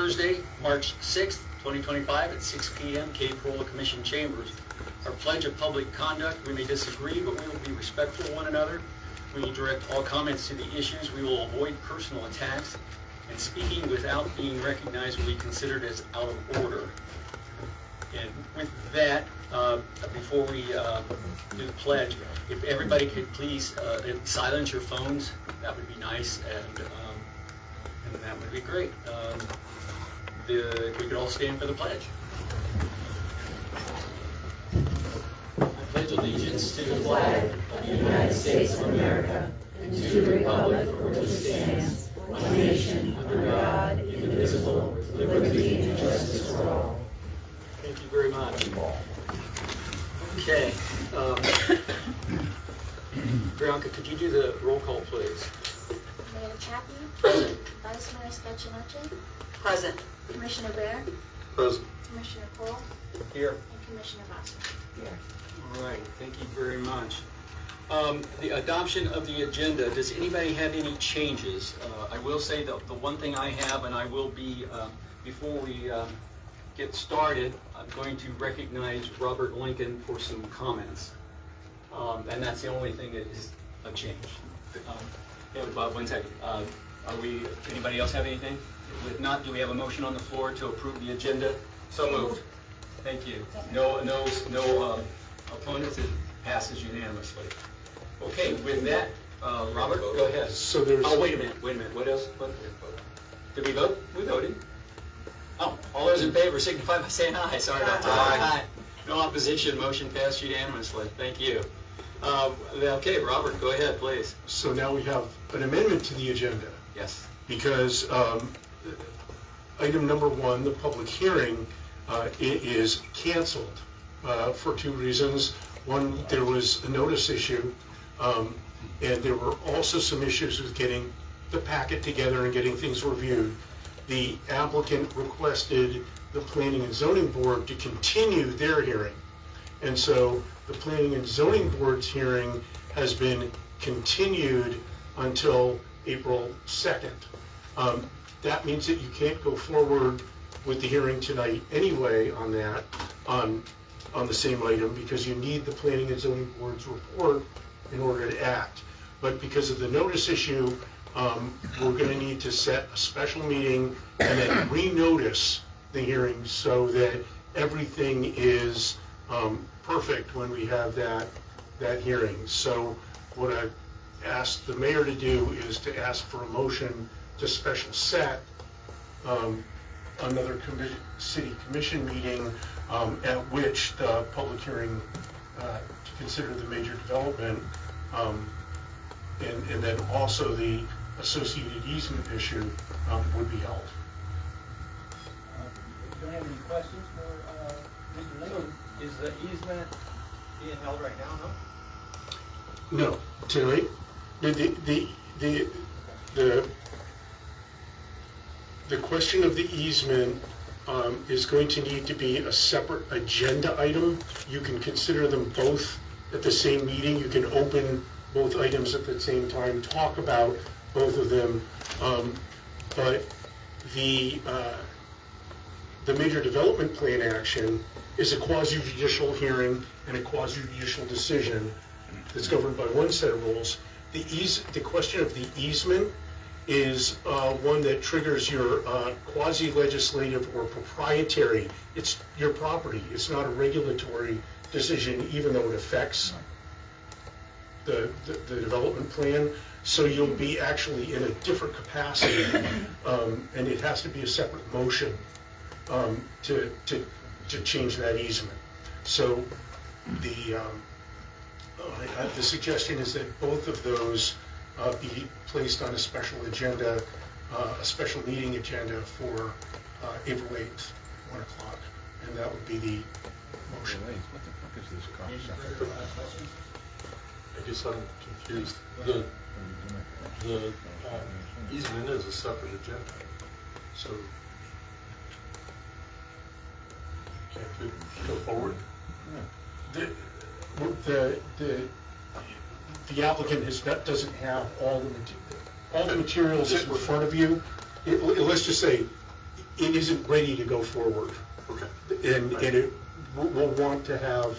Thursday, March 6th, 2025 at 6 p.m. Cape Coral Commission Chambers. Our pledge of public conduct, we may disagree, but we will be respectful of one another. We will direct all comments to the issues. We will avoid personal attacks, and speaking without being recognized will be considered as out of order. And with that, before we do the pledge, if everybody could please silence your phones, that would be nice, and that would be great. We could all stand for the pledge. I pledge allegiance to the flag of the United States of America and to the republic for which it stands, one nation, under God, indivisible, with liberty and justice for all. Thank you very much. Okay. Bianca, could you do the roll call, please? Mayor Chapman? Present. Vice Mayor Spacionucci? Present. Commissioner Bear? Present. Commissioner Cole? Here. And Commissioner Bosser? Here. All right, thank you very much. The adoption of the agenda, does anybody have any changes? I will say that the one thing I have, and I will be, before we get started, I'm going to recognize Robert Lincoln for some comments. And that's the only thing that is a change. Bob, 1 second. Anybody else have anything? If not, do we have a motion on the floor to approve the agenda? So moved. Thank you. No opponents. It passes unanimously. Okay, with that, Robert, go ahead. So there's. Oh, wait a minute. What else? Did we vote? We voted. Oh, all those in favor signify by saying aye. Sorry about that. Aye. No opposition. Motion passed unanimously. Thank you. Okay, Robert, go ahead, please. So now we have an amendment to the agenda. Yes. Because item number 1, the public hearing, it is canceled for 2 reasons. One, there was a notice issue, and there were also some issues with getting the packet together and getting things reviewed. The applicant requested the Planning and Zoning Board to continue their hearing. And so the Planning and Zoning Board's hearing has been continued until April 2nd. That means that you can't go forward with the hearing tonight anyway on that, on the same item, because you need the Planning and Zoning Board's report in order to act. But because of the notice issue, we're going to need to set a special meeting and then renotice the hearing so that everything is perfect when we have that hearing. So what I've asked the mayor to do is to ask for a motion to special set another city commission meeting at which the public hearing to consider the major development and then also the associated easement issue would be held. Do you have any questions for Mr. Lincoln? Is the easement being held right now? No, tonight the question of the easement is going to need to be a separate agenda item. You can consider them both at the same meeting. You can open both items at the same time, talk about both of them, but the major development plan action is a quasi-judicial hearing and a quasi-judicial decision that's governed by one set of rules. The question of the easement is one that triggers your quasi-legislative or proprietary. It's your property. It's not a regulatory decision, even though it affects the development plan. So you'll be actually in a different capacity, and it has to be a separate motion to change that easement. So the suggestion is that both of those be placed on a special agenda, a special meeting agenda for April 8th, 1 o'clock, and that would be the motion. What the fuck is this concept? I guess I'm confused. The easement is a separate agenda, so can't we go forward? The applicant doesn't have all the materials in front of you. Let's just say it isn't ready to go forward. Okay. And we'll want to have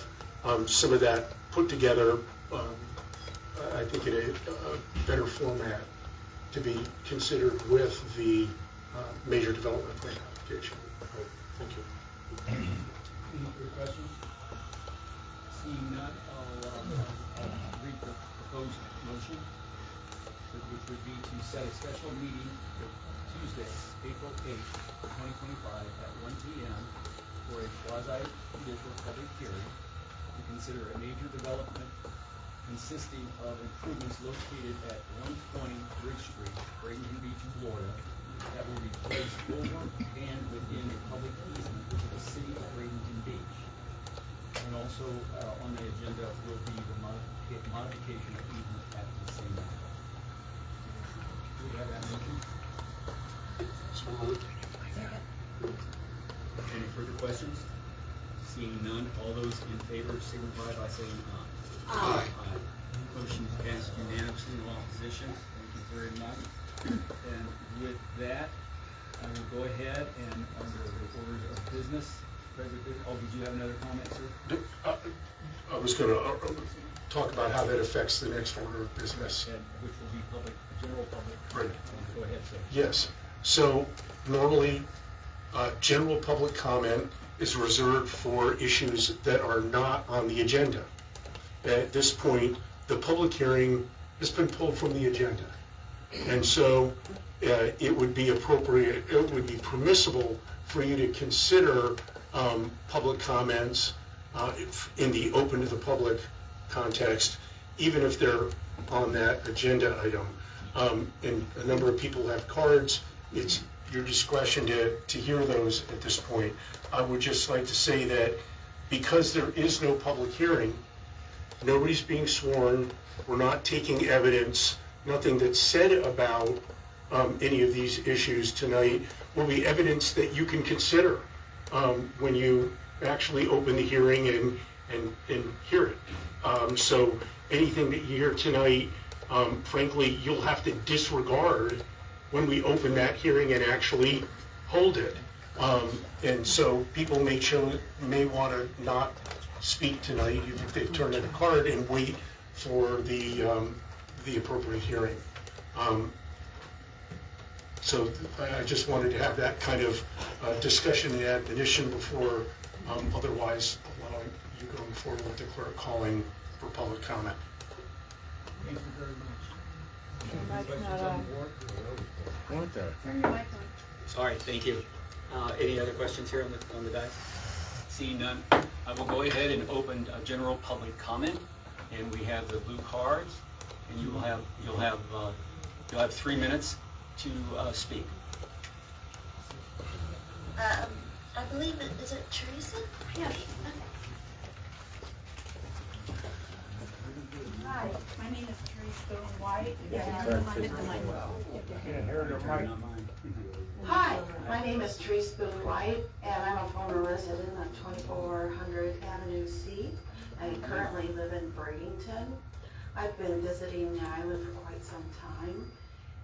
some of that put together, I think in a better format to be considered with the major development plan application. Right, thank you. Any further questions? Seeing none, I'll read the proposed motion, which would be to set a special meeting for Tuesday, April 8th, 2025 at 1 p.m. for a quasi-judicial public hearing to consider a major development consisting of improvements located at 120 Bridge Street, Bradenton Beach, Florida, that will be placed over and within a public easement to the city of Bradenton Beach. And also on the agenda will be the modification of easement at the same time. Do we have that motion? So moved. Any further questions? Seeing none, all those in favor signify by saying aye. Aye. Motion passed unanimously, no opposition. Thank you very much. And with that, I will go ahead and under the orders of business, President, oh, did you have another comment, sir? I was going to talk about how that affects the next order of business. And which will be public, general public. Right. Go ahead, sir. Yes. So normally, general public comment is reserved for issues that are not on the agenda. At this point, the public hearing has been pulled from the agenda. And so it would be appropriate, it would be permissible for you to consider public comments in the open to the public context, even if they're on that agenda item. And a number of people have cards. It's your discretion to hear those at this point. I would just like to say that because there is no public hearing, nobody's being sworn, we're not taking evidence, nothing that's said about any of these issues tonight will be evidence that you can consider when you actually open the hearing and hear it. So anything that you hear tonight, frankly, you'll have to disregard when we open that hearing and actually hold it. And so people may want to not speak tonight if they've turned in a card and wait for the appropriate hearing. So I just wanted to have that kind of discussion and admonition before otherwise allowing you going forward with the clerk calling for public comment. Thank you very much. Your mic's not on. What the? Turn your mic on. Sorry, thank you. Any other questions here on the dais? Seeing none, I will go ahead and open a general public comment, and we have the blue cards, and you'll have 3 minutes to speak. I believe is it Teresa? Yes. Okay. Hi, my name is Teresa White, and I'm at the mic. Hi, my name is Therese Boone White, and I'm a former resident of 2400 Avenue C. I currently live in Bradenton. I've been visiting the island for quite some time,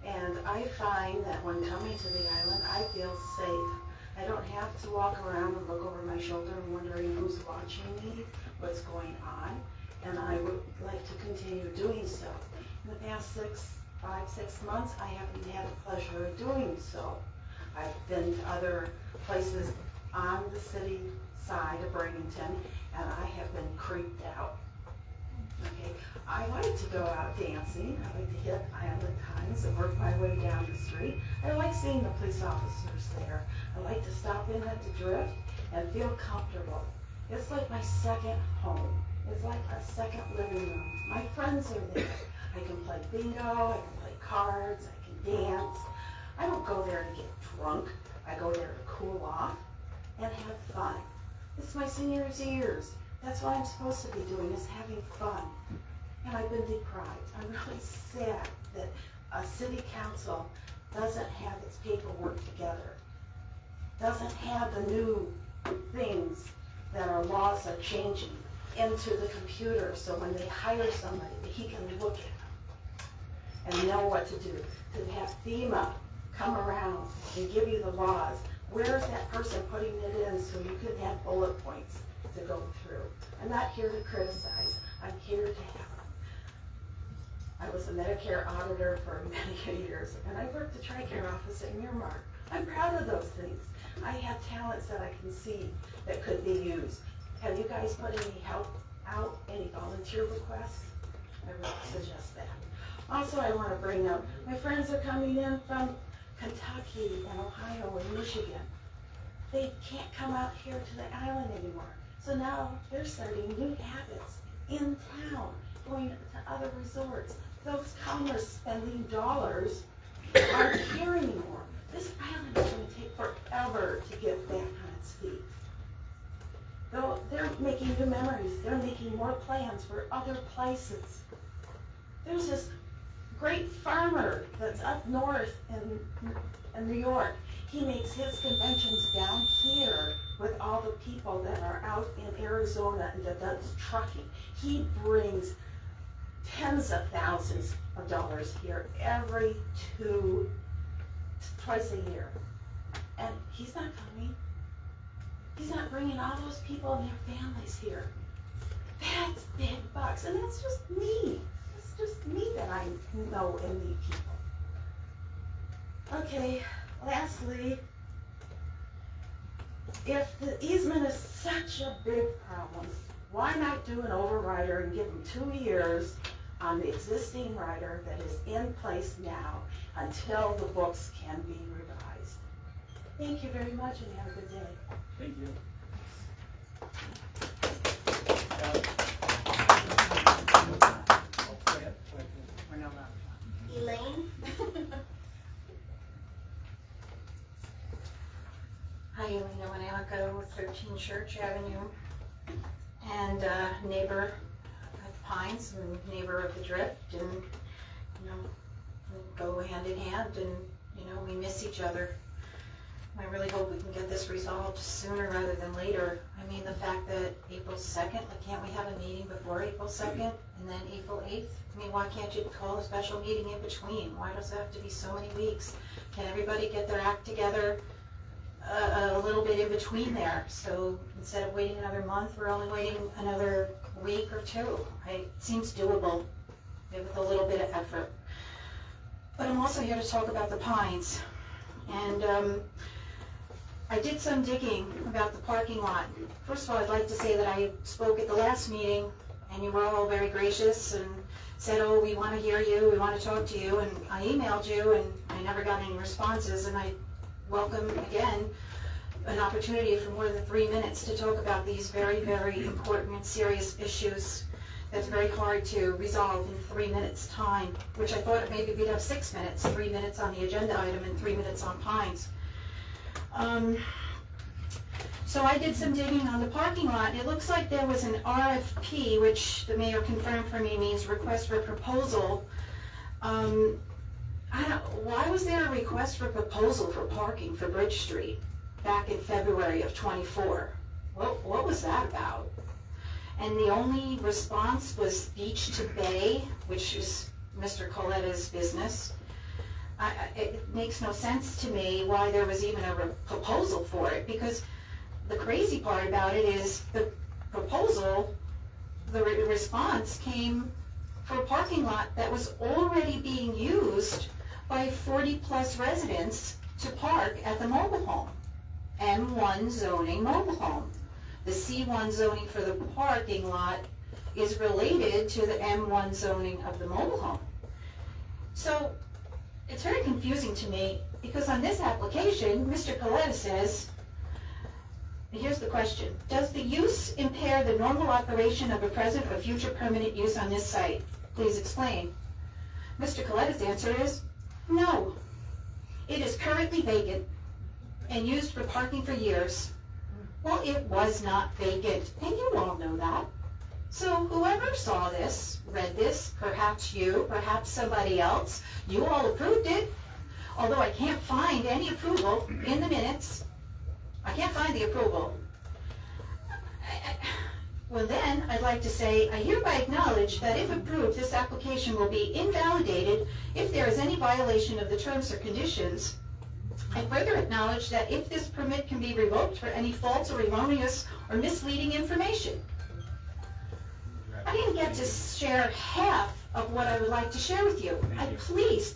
and I find that when coming to the island, I feel safe. I don't have to walk around and look over my shoulder and wondering who's watching me, what's going on, and I would like to continue doing so. In the past 6 months, I haven't had the pleasure of doing so. I've been to other places on the city side of Bradenton, and I have been creeped out. Okay, I like to go out dancing. I like to hit island times and work my way down the street. I like seeing the police officers there. I like to stop in at the Drift and feel comfortable. It's like my second home. It's like a second living room. My friends are there. I can play bingo, I can play cards, I can dance. I don't go there to get drunk. I go there to cool off and have fun. It's my senior's years. That's what I'm supposed to be doing, is having fun. And I've been deprived. I'm really sad that a city council doesn't have its paperwork together, doesn't have the new things that our laws are changing into the computer, so when they hire somebody, he can look at them and know what to do. To have FEMA come around and give you the laws where's that person putting it in so you can have bullet points to go through? I'm not here to criticize, I'm here to help. I was a Medicare auditor for many years, and I worked the TRICARE office at Miramar. I'm proud of those things. I have talents that I can see that could be used. Have you guys put any help out, any volunteer requests? I would suggest that. Also, I want to bring up, my friends are coming in from Kentucky and Ohio and Michigan. They can't come out here to the island anymore. So now they're starting new habits in town, going to other resorts. Those comers spending dollars aren't here anymore. This island is going to take forever to get back on its feet. Though they're making new memories, they're making more plans for other places. There's this great farmer that's up north in New York. He makes his conventions down here with all the people that are out in Arizona and that does trucking. He brings tens of thousands of dollars here twice a year. And he's not coming. He's not bringing all those people and their families here. That's big bucks, and that's just me. It's just me that I know and meet people. Okay, lastly, if the easement is such a big problem, why not do an overrider and give them 2 years on the existing rider that is in place now until the books can be revised? Thank you very much and have a good day. Thank you. Elaine? Hi, Elena Wanamico, 13 Church Avenue, and neighbor of Pines and neighbor of the Drift, and we go hand in hand, and we miss each other. I really hope we can get this resolved sooner rather than later. I mean, the fact that April 2nd, can't we have a meeting before April 2nd and then April 8th? I mean, why can't you call a special meeting in between? Why does it have to be so many weeks? Can everybody get their act together a little bit in between there? So instead of waiting another month, we're only waiting another week or two. It seems doable with a little bit of effort. But I'm also here to talk about the Pines. And I did some digging about the parking lot. First of all, I'd like to say that I spoke at the last meeting, and you were all very gracious and said, oh, we want to hear you, we want to talk to you, and I emailed you, and I never got any responses, and I welcome, again, an opportunity for more than 3 minutes to talk about these very, very important and serious issues that's very hard to resolve in 3 minutes' time, which I thought maybe we'd have 6 minutes, 3 minutes on the agenda item and 3 minutes on Pines. So I did some digging on the parking lot, and it looks like there was an RFP, which the mayor confirmed for me means request for proposal. Why was there a request for proposal for parking for Bridge Street back in February of ¡24? What was that about? And the only response was beach to bay, which is Mr. Coletta's business. It makes no sense to me why there was even a proposal for it, because the crazy part about it is the proposal, the response came for a parking lot that was already being used by 40-plus residents to park at the mobile home, M1 zoning mobile home. The C1 zoning for the parking lot is related to the M1 zoning of the mobile home. So it's very confusing to me, because on this application, Mr. Coletta says, here's the question, does the use impair the normal operation of a present or future permanent use on this site? Please explain. Mr. Coletta's answer is, no. It is currently vacant and used for parking for years. Well, it was not vacant, and you all know that. So whoever saw this, read this, perhaps you, perhaps somebody else, you all approved it, although I can't find any approval in the minutes. I can't find the approval. Well then, I'd like to say, I hereby acknowledge that if approved, this application will be invalidated if there is any violation of the terms or conditions I further acknowledge that if this permit can be revoked for any false or erroneous or misleading information. I didn't get to share half of what I would like to share with you. Please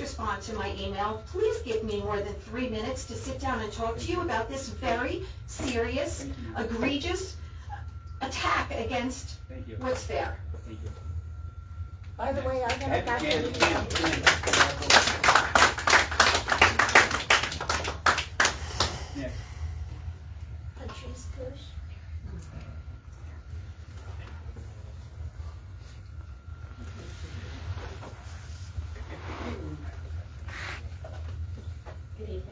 respond to my email. Please give me more than 3 minutes to sit down and talk to you about this very serious, egregious attack against Thank you. what's fair. Thank you. By the way, I got back Jan, there. Jan. Next. Patrice Bush. Good evening.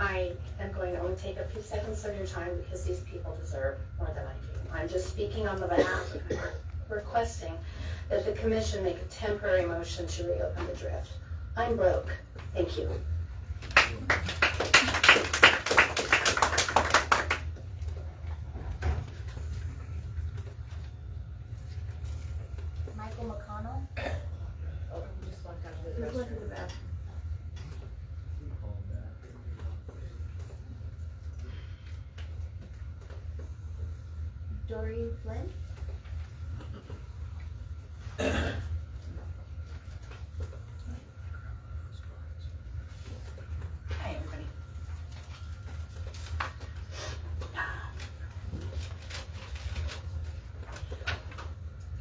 I am going to only take a few seconds of your time because these people deserve more than I do. I'm just speaking on the behalf of requesting that the commission make a temporary motion to reopen the drift. I'm broke. Thank you. Michael McConnell. Oh, you just walked out to the restroom. Doreen Flynn. Hi, everybody.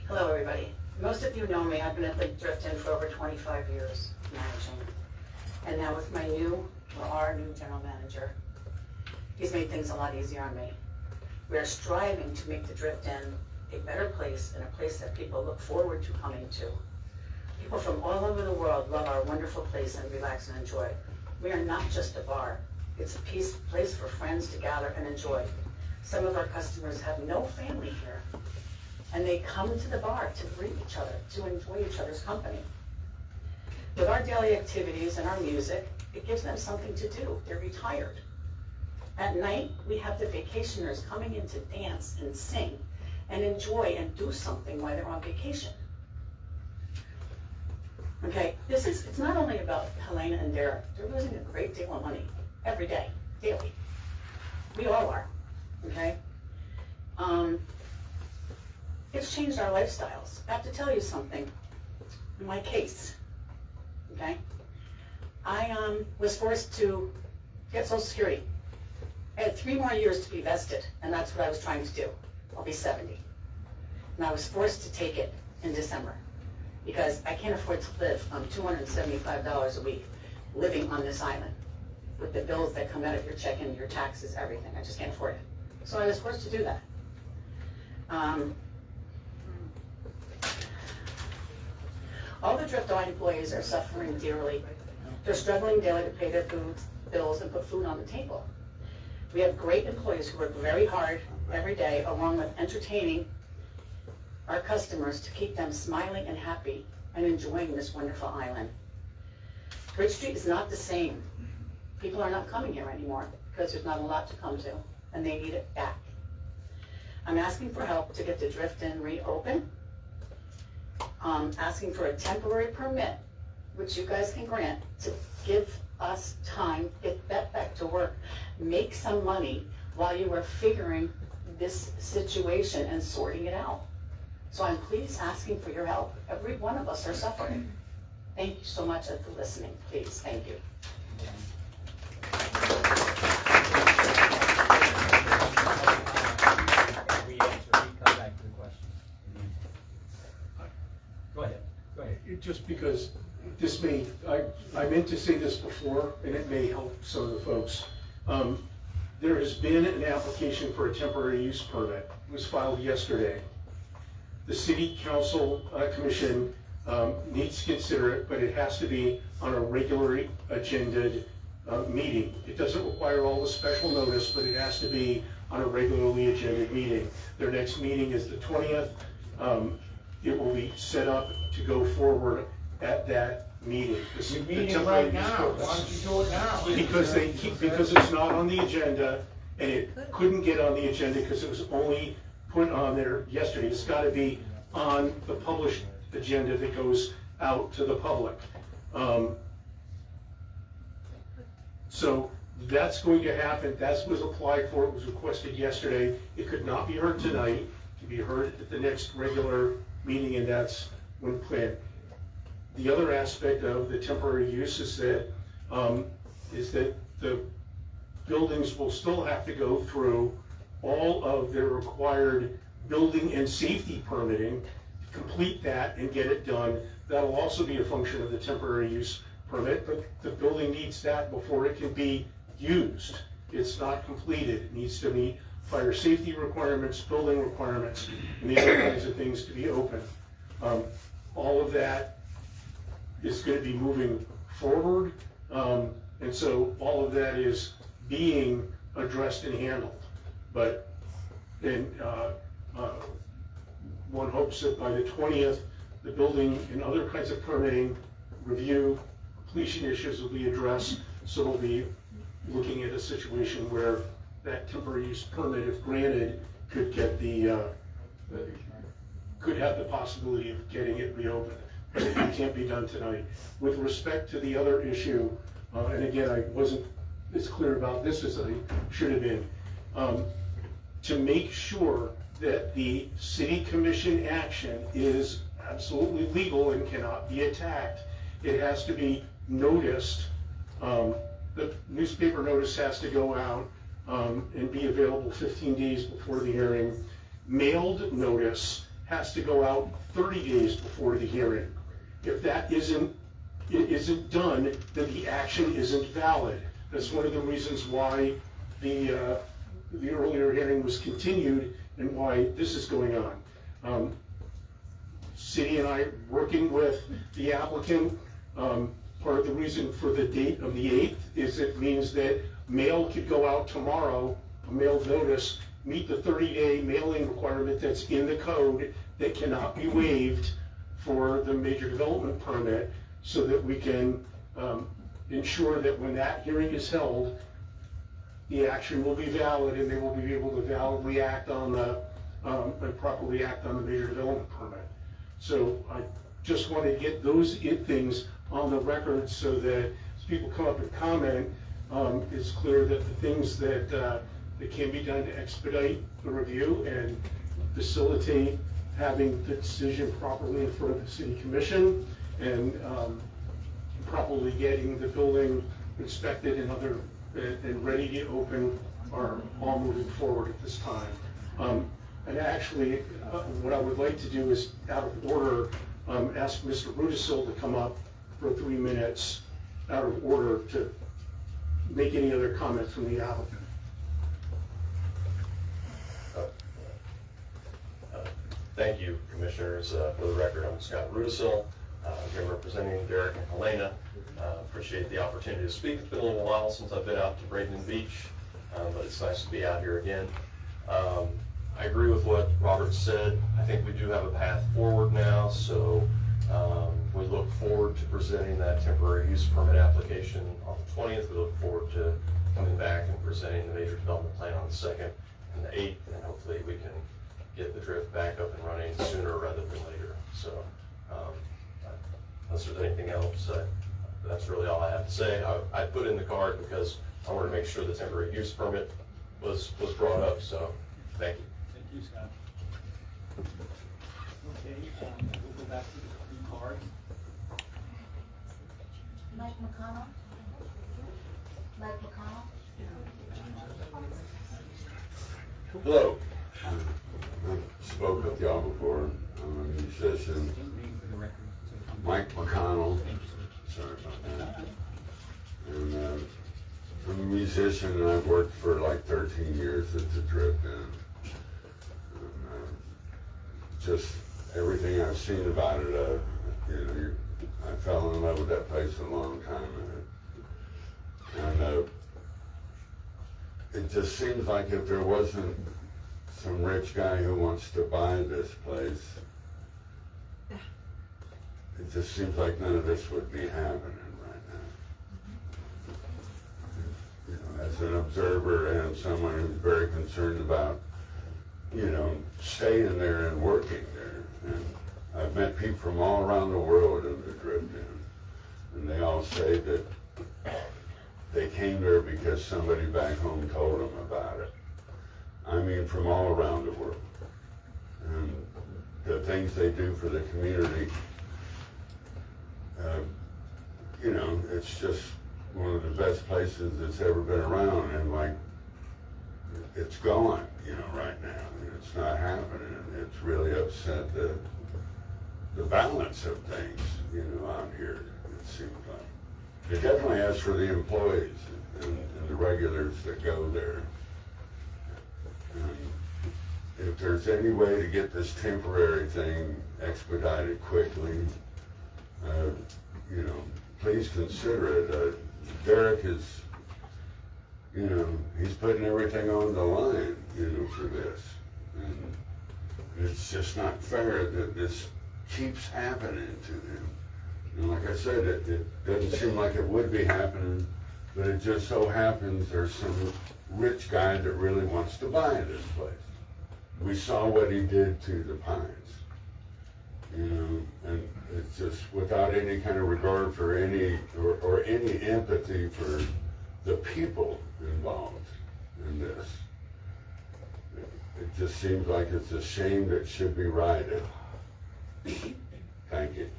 Hello, everybody. Most of you know me. I've been at Lake Drifton for over 25 years managing. And now with my new, or our new general manager, he's made things a lot easier on me. We are striving to make the Drift-In a better place and a place that people look forward to coming to. People from all over the world love our wonderful place and relax and enjoy. We are not just a bar. It's a place for friends to gather and enjoy. Some of our customers have no family here, and they come to the bar to greet each other, to enjoy each other's company. With our daily activities and our music, it gives them something to do. They're retired. At night, we have the vacationers coming in to dance and sing and enjoy and do something while they're on vacation. Okay, it's not only about Helena and Derek. They're losing a great deal of money every day, daily. We all are, okay? It's changed our lifestyles. I have to tell you something. In my case, okay, I was forced to get Social Security. I had 3 more years to be vested, and that's what I was trying to do. I'll be 70. And I was forced to take it in December because I can't afford to live on $275 a week living on this island with the bills that come out of your check-in, your taxes, everything. I just can't afford it. So I was forced to do that. All the Drift Eye employees are suffering dearly. They're struggling daily to pay their bills and put food on the table. We have great employees who work very hard every day, along with entertaining our customers to keep them smiling and happy and enjoying this wonderful island. Bridge Street is not the same. People are not coming here anymore because there's not a lot to come to, and they need it back. I'm asking for help to get the Drift-In reopened. Asking for a temporary permit, which you guys can grant, to give us time, get that back to work, make some money while you are figuring this situation and sorting it out. So I'm please asking for your help. Every one of us are suffering. Thank you so much for listening. Please, thank you. We come back to the question. Go ahead. Just because this may, I meant to say this before, and it may help some of the folks. There has been an application for a temporary use permit. It was filed yesterday. The City Council Commission needs to consider it, but it has to be on a regularly agendaed meeting. It doesn't require all the special notice, but it has to be on a regularly agendaed meeting. Their next meeting is the 20th. It will be set up to go forward at that meeting. You're meeting right now, why don't you do it now? Because it's not on the agenda, and it couldn't get on the agenda because it was only put on there yesterday. It's got to be on the published agenda that goes out to the public. So that's going to happen. That was applied for. It was requested yesterday. It could not be heard tonight. It can be heard at the next regular meeting, and that's when planned. The other aspect of the temporary use is that the buildings will still have to go through all of their required building and safety permitting, complete that and get it done. That'll also be a function of the temporary use permit, but the building needs that before it can be used. It's not completed. It needs to meet fire safety requirements, building requirements, and the other kinds of things to be open. All of that is going to be moving forward, and so all of that is being addressed and handled. But one hopes that by the 20th, the building and other kinds of permitting, review, completion issues will be addressed, so we'll be looking at a situation where that temporary use permit, if granted, could get could have the possibility of getting it reopened. But it can't be done tonight. With respect to the other issue, and again, I wasn't as clear about this as I should have been, to make sure that the city commission action is absolutely legal and cannot be attacked, it has to be noticed. The newspaper notice has to go out and be available 15 days before the hearing. Mailed notice has to go out 30 days before the hearing. If that isn't done, then the action isn't valid. That's one of the reasons why the earlier hearing was continued and why this is going on. City and I, working with the applicant, part of the reason for the date of the 8th is it means that mail could go out tomorrow, a mailed notice, meet the 30-day mailing requirement that's in the code that cannot be waived for the major development permit, so that we can ensure that when that hearing is held, the action will be valid and they will be able to validly act on and properly act on the major development permit. So I just want to get those things on the record so that as people come up and comment, it's clear that the things that can be done to expedite the review and facilitate having the decision properly in front of the city commission and properly getting the building inspected and ready to open are all moving forward at this time. And actually, what I would like to do is, out of order, ask Mr. Rudisil to come up for 3 minutes, out of order, to make any other comments from the applicant. Thank you, Commissioners. For the record, I'm Scott Rudisil. I'm here representing Derek and Helena. Appreciate the opportunity to speak. It's been a little while since I've been out to Bradenton Beach, but it's nice to be out here again. I agree with what Robert said. I think we do have a path forward now, so we look forward to presenting that temporary use permit application on the 20th. We look forward to coming back and presenting the major development plan on the 2nd and the 8th, and hopefully we can get the drift back up and running sooner rather than later. So unless there's anything else, that's really all I have to say. I put in the card because I wanted to make sure the temporary use permit was brought up, so thank you. Thank you, Scott. Okay, we'll go back to the card. Mike McConnell? Mike McConnell? Hello. Spoke with y'all before. I'm a musician. Mike McConnell. Sorry about that. And I'm a musician, and I've worked for like 13 years at the Drift Inn. Just everything I've seen about it, I fell in love with that place a long time ago. And it just seems like if there wasn't some rich guy who wants to buy this place, it just seems like none of this would be happening right now. As an observer and someone who's very concerned about, staying there and working there. And I've met people from all around the world in the Drift Inn, and they all say that they came there because somebody back home told them about it. I mean, from all around the world. And the things they do for the community, you know, it's just one of the best places that's ever been around, and like, it's gone, you know, right now. It's not happening. It's really upset the balance of things, you know, out here, it seems like. It definitely has for the employees and the regulars that go there. And if there's any way to get this temporary thing expedited quickly, you know, please consider it. Derek is, you know, he's putting everything on the line, you know, for this. And it's just not fair that this keeps happening to him. And like I said, it doesn't seem like it would be happening, but it just so happens there's some rich guy that really wants to buy this place. We saw what he did to the Pines, you know, and it's just without any kind of regard for any, or any empathy for the people involved in this. It just seems like it's a shame that should be righted. Thank you. Thank you.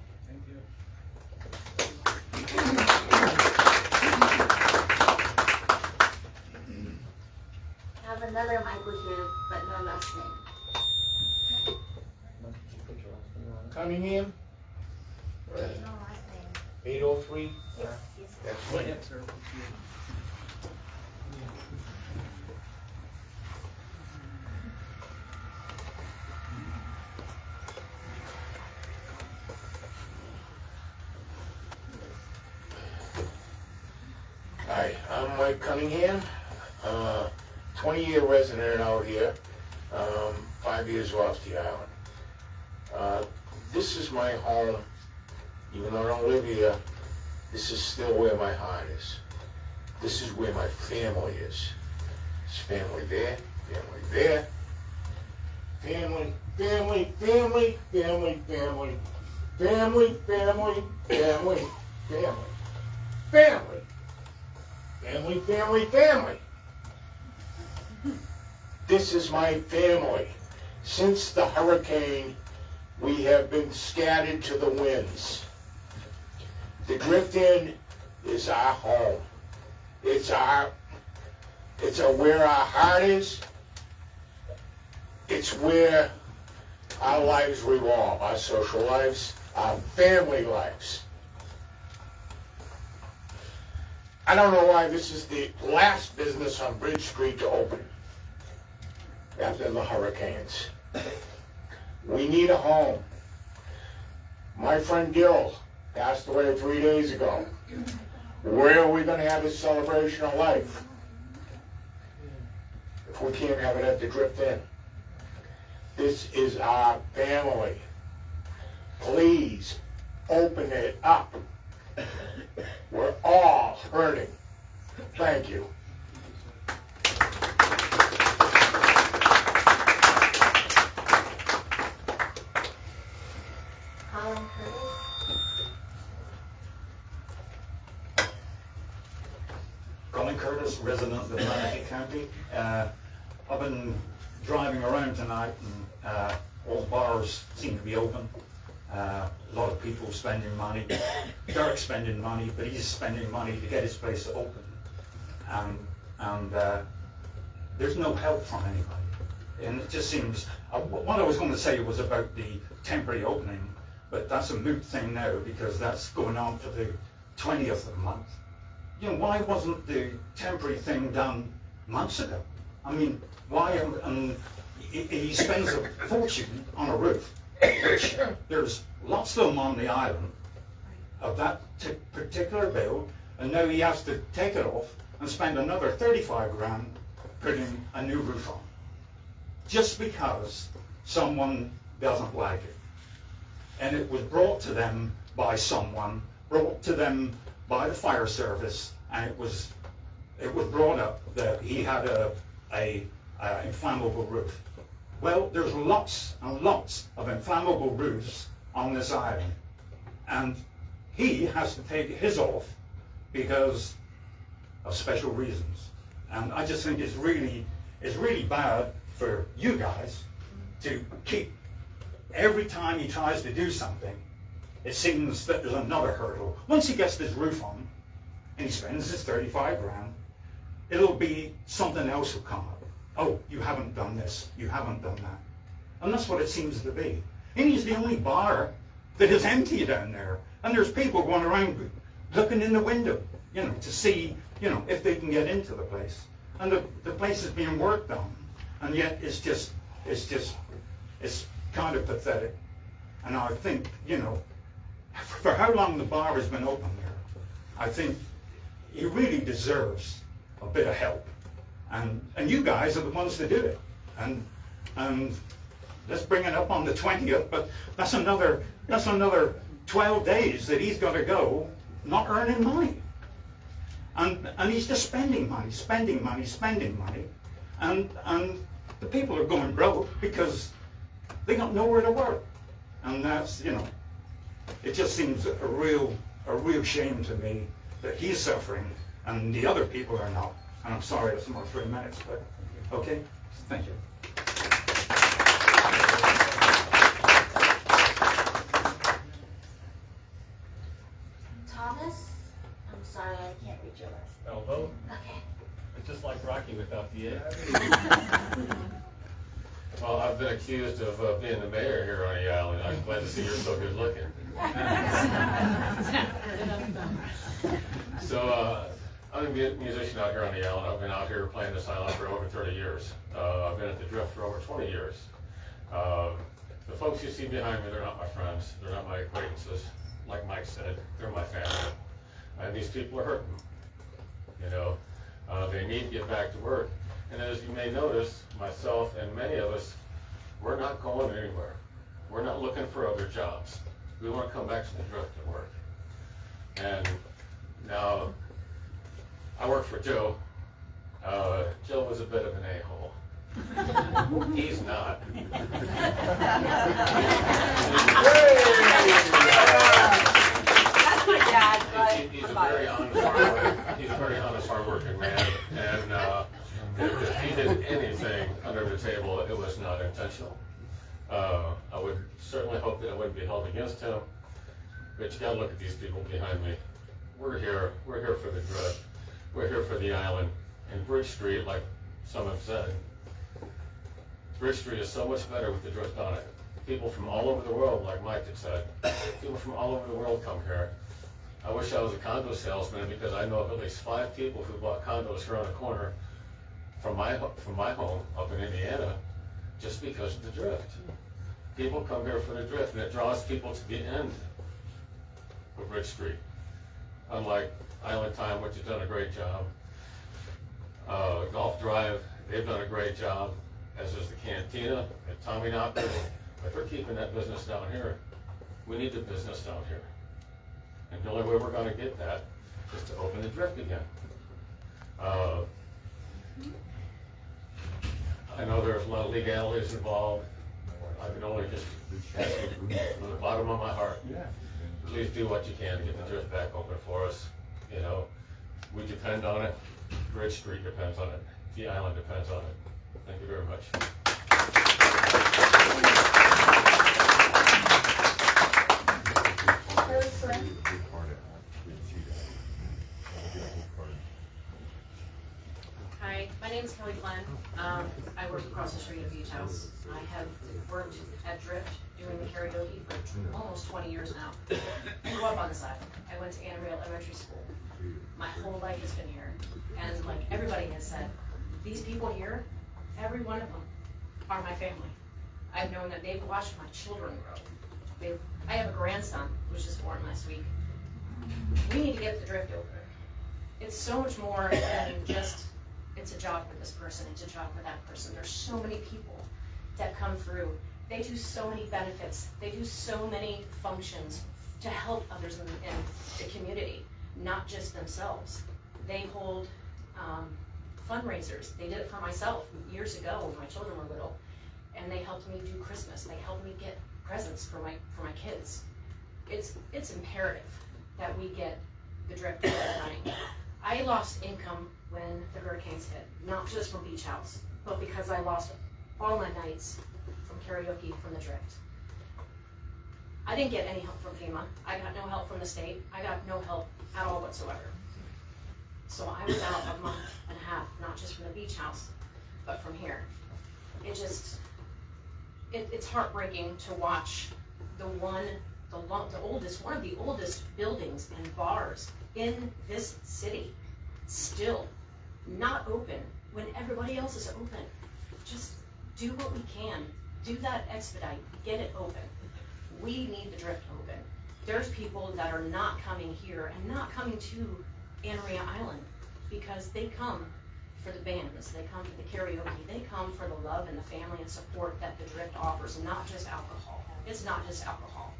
I have another Michael here, but no last name. Cunningham, No last name. 803. Yes, yes. That's Go me. ahead, sir. Hi, I'm Mike Cunningham, 20-year resident out here, 5 years off the island. This is my home. Even though I don't live here, this is still where my heart is. This is where my family is. There's family there, family there. Family, family, family, family, family, family, family, family, family, family. Family, family, family. This is my family. Since the hurricane, we have been scattered to the winds. The Drift Inn is our home. It's where our heart is. It's where our lives revolve, our social lives, our family lives. I don't know why this is the last business on Bridge Street to open after the hurricanes. We need a home. My friend Gil passed away 3 days ago. Where are we going to have a celebration of life if we can't have it at the Drift Inn? This is our family. Please open it up. We're all hurting. Thank you. Colin Curtis. Colin Curtis, resident of Atlantic County. I've been driving around tonight and all the bars seem to be open. A lot of people spending money. Derek's spending money, but he's spending money to get his place open. And there's no help from anybody. And it just seems, what I was going to say was about the temporary opening, but that's a moot thing now because that's going on for the 20th of the month. You know, why wasn't the temporary thing done months ago? I mean, why, he spends a fortune on a roof, which there's lots of them on the island of that particular build, and now he has to take it off and spend another 35 grand putting a new roof on, just because someone doesn't like it. And it was brought to them by someone, brought to them by the fire service, and it was brought up that he had a inflammable roof. Well, there's lots and lots of inflammable roofs on this island, and he has to take his off because of special reasons. And I just think it's really bad for you guys to keep, every time he tries to do something, it seems that there's another hurdle. Once he gets this roof on, and he spends his 35 grand, it'll be something else will come up. Oh, you haven't done this, you haven't done that. And that's what it seems to be. And he's the only bar that is empty down there. And there's people going around looking in the window, you know, to see, you know, if they can get into the place. And the place is being worked on. And yet it's kind of pathetic. And I think, you know, for how long the bar has been open there, I think he really deserves a bit of help. And you guys are the ones that did it. And let's bring it up on the 20th, but that's another 12 days that he's got to go not earning money. And he's just spending money. And the people are going broke because they got nowhere to work. And that's, you know, it just seems a real shame to me that he's suffering and the other people are not. And I'm sorry it's more 3 minutes, but okay, thank you. Thomas? I'm sorry, I can't read your last name. Elbow? Okay. It's just like Rocky without the A. Well, I've been accused of being the mayor here on the island. I'm glad to see you're so good looking. So, I'm a musician out here on the island. I've been out here playing this island for over 30 years. I've been at the Drift for over 20 years. The folks you see behind me, they're not my friends. They're not my acquaintances. Like Mike said, they're my family. And these people are hurting. You know, they need to get back to work. And as you may notice, myself and many of us, we're not going anywhere. We're not looking for other jobs. We want to come back to the Drift and work. And now, I work for Joe. Joe was a bit of an a-hole. He's not. That's my dad, but He's a very honest, hard-working man. And if he did anything under the table, it was not intentional. I would certainly hope that it wouldn't be held against him. But you gotta look at these people behind me. We're here for the Drift. We're here for the island. And Bridge Street, like some have said, Bridge Street is so much better with the Drift on it. People from all over the world, like Mike had said, people from all over the world come here. I wish I was a condo salesman because I know of at least 5 people who bought condos here on the corner from my home up in Indiana just because of the Drift. People come here for the Drift, and it draws people to the end of Bridge Street. Unlike Island Time, which has done a great job. Golf Drive, they've done a great job, as is the Cantina and Tommy Knockers, but they're keeping that business down here. We need the business down here. And the only way we're going to get that is to open the Drift again. I know there's a lot of legalities involved. I can only just ask you from the bottom of my heart, please do what you can to get the Drift back open for us. You know, we depend on it. Bridge Street depends on it. The island depends on it. Thank you very much. Hi, my name is Kelly Flynn. I work across the street at Beach House. I have worked at Drift doing the karaoke for almost 20 years now. I grew up on this island. I went to Annabelle Elementary School. My whole life has been here. And like everybody has said, these people here, every one of them are my family. I've known that they've watched my children grow. I have a grandson who was just born last week. We need to get the Drift open. It's so much more than just, it's a job for this person, it's a job for that person. There's so many people that come through. They do so many benefits. They do so many functions to help others in the community, not just themselves. They hold fundraisers. They did it for myself years ago when my children were little, and they helped me do Christmas. They helped me get presents for my kids. It's imperative that we get the Drift up and running. I lost income when the hurricanes hit, not just from Beach House, but because I lost all my nights from karaoke from the drift. I didn't get any help from FEMA. I got no help from the state. I got no help at all whatsoever. So I was out a month and a half, not just from the Beach House, but from here. It's heartbreaking to watch one of the oldest buildings and bars in this city still not open when everybody else is open. Just do what we can. Do that expedite. Get it open. We need the drift open. There's people that are not coming here and not coming to Anna Maria Island because they come for the bands, they come for the karaoke, they come for the love and the family and support that the drift offers, not just alcohol. It's not just alcohol.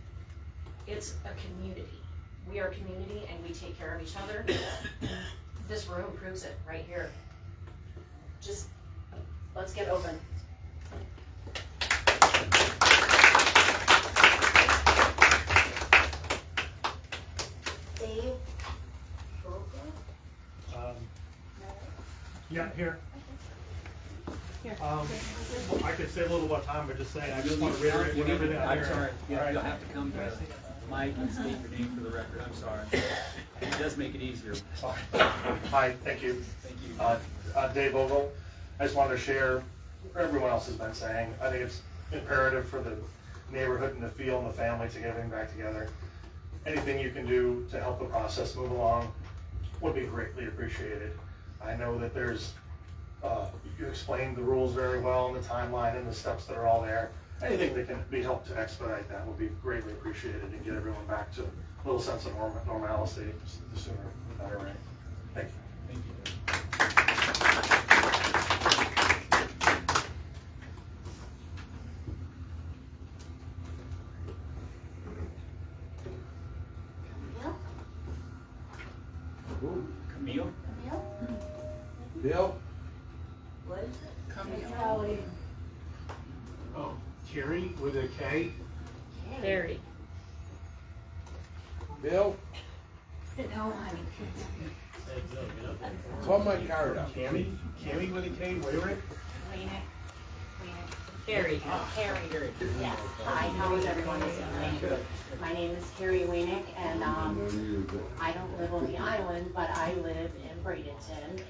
It's a community. We are a community and we take care of each other. This room proves it right here. Just, let's get open. Dave? Yeah, here. I could say a little about Tom, but just saying, I just want to reiterate what everything I'm I'm hearing. sorry, All right. you'll have to come to the mic and state your name for the record, I'm sorry. It does make it easier. Hi, thank you. Thank you. Dave Vogel. I just wanted to share what everyone else has been saying. I think it's imperative for the neighborhood and the feel and the family to get everything back together. Anything you can do to help the process move along would be greatly appreciated. I know that there's, you explained the rules very well and the timeline and the steps that are all there. Anything that can be helped to expedite that would be greatly appreciated and get everyone back to a little sense of normalcy. The sooner the better, right? Thank you. Thank you. Camille? Bill? What is it? Kelly. Oh, Carrie with a K? Very. Bill? No, honey. Call my card up. Cammy? Cammy with a K, Wayward? Carrie. Carrie. Yes. Hi, how is everyone this evening? My name is Carrie Wienick, and I don't live on the island, but I live in Bradenton.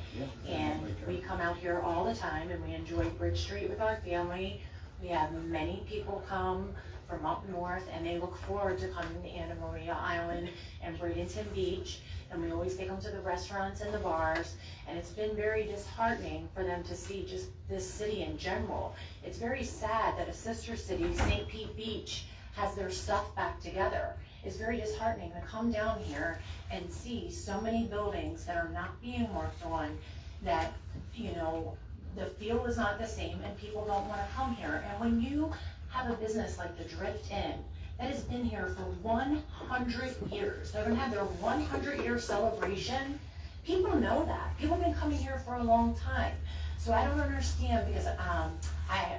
And we come out here all the time, and we enjoy Bridge Street with our family. We have many people come from up north, and they look forward to coming to Anna Maria Island and Bradenton Beach. And we always take them to the restaurants and the bars, and it's been very disheartening for them to see just this city in general. It's very sad that a sister city, St. Pete Beach, has their stuff back together. It's very disheartening to come down here and see so many buildings that are not being worked on, that, you know, the feel is not the same and people don't want to come here. And when you have a business like the Drift Inn, that has been here for 100 years. They're gonna have their 100-year celebration. People know that. People have been coming here for a long time. So I don't understand, because I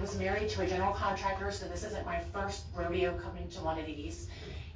was married to a general contractor, so this isn't my first rodeo coming to one of these.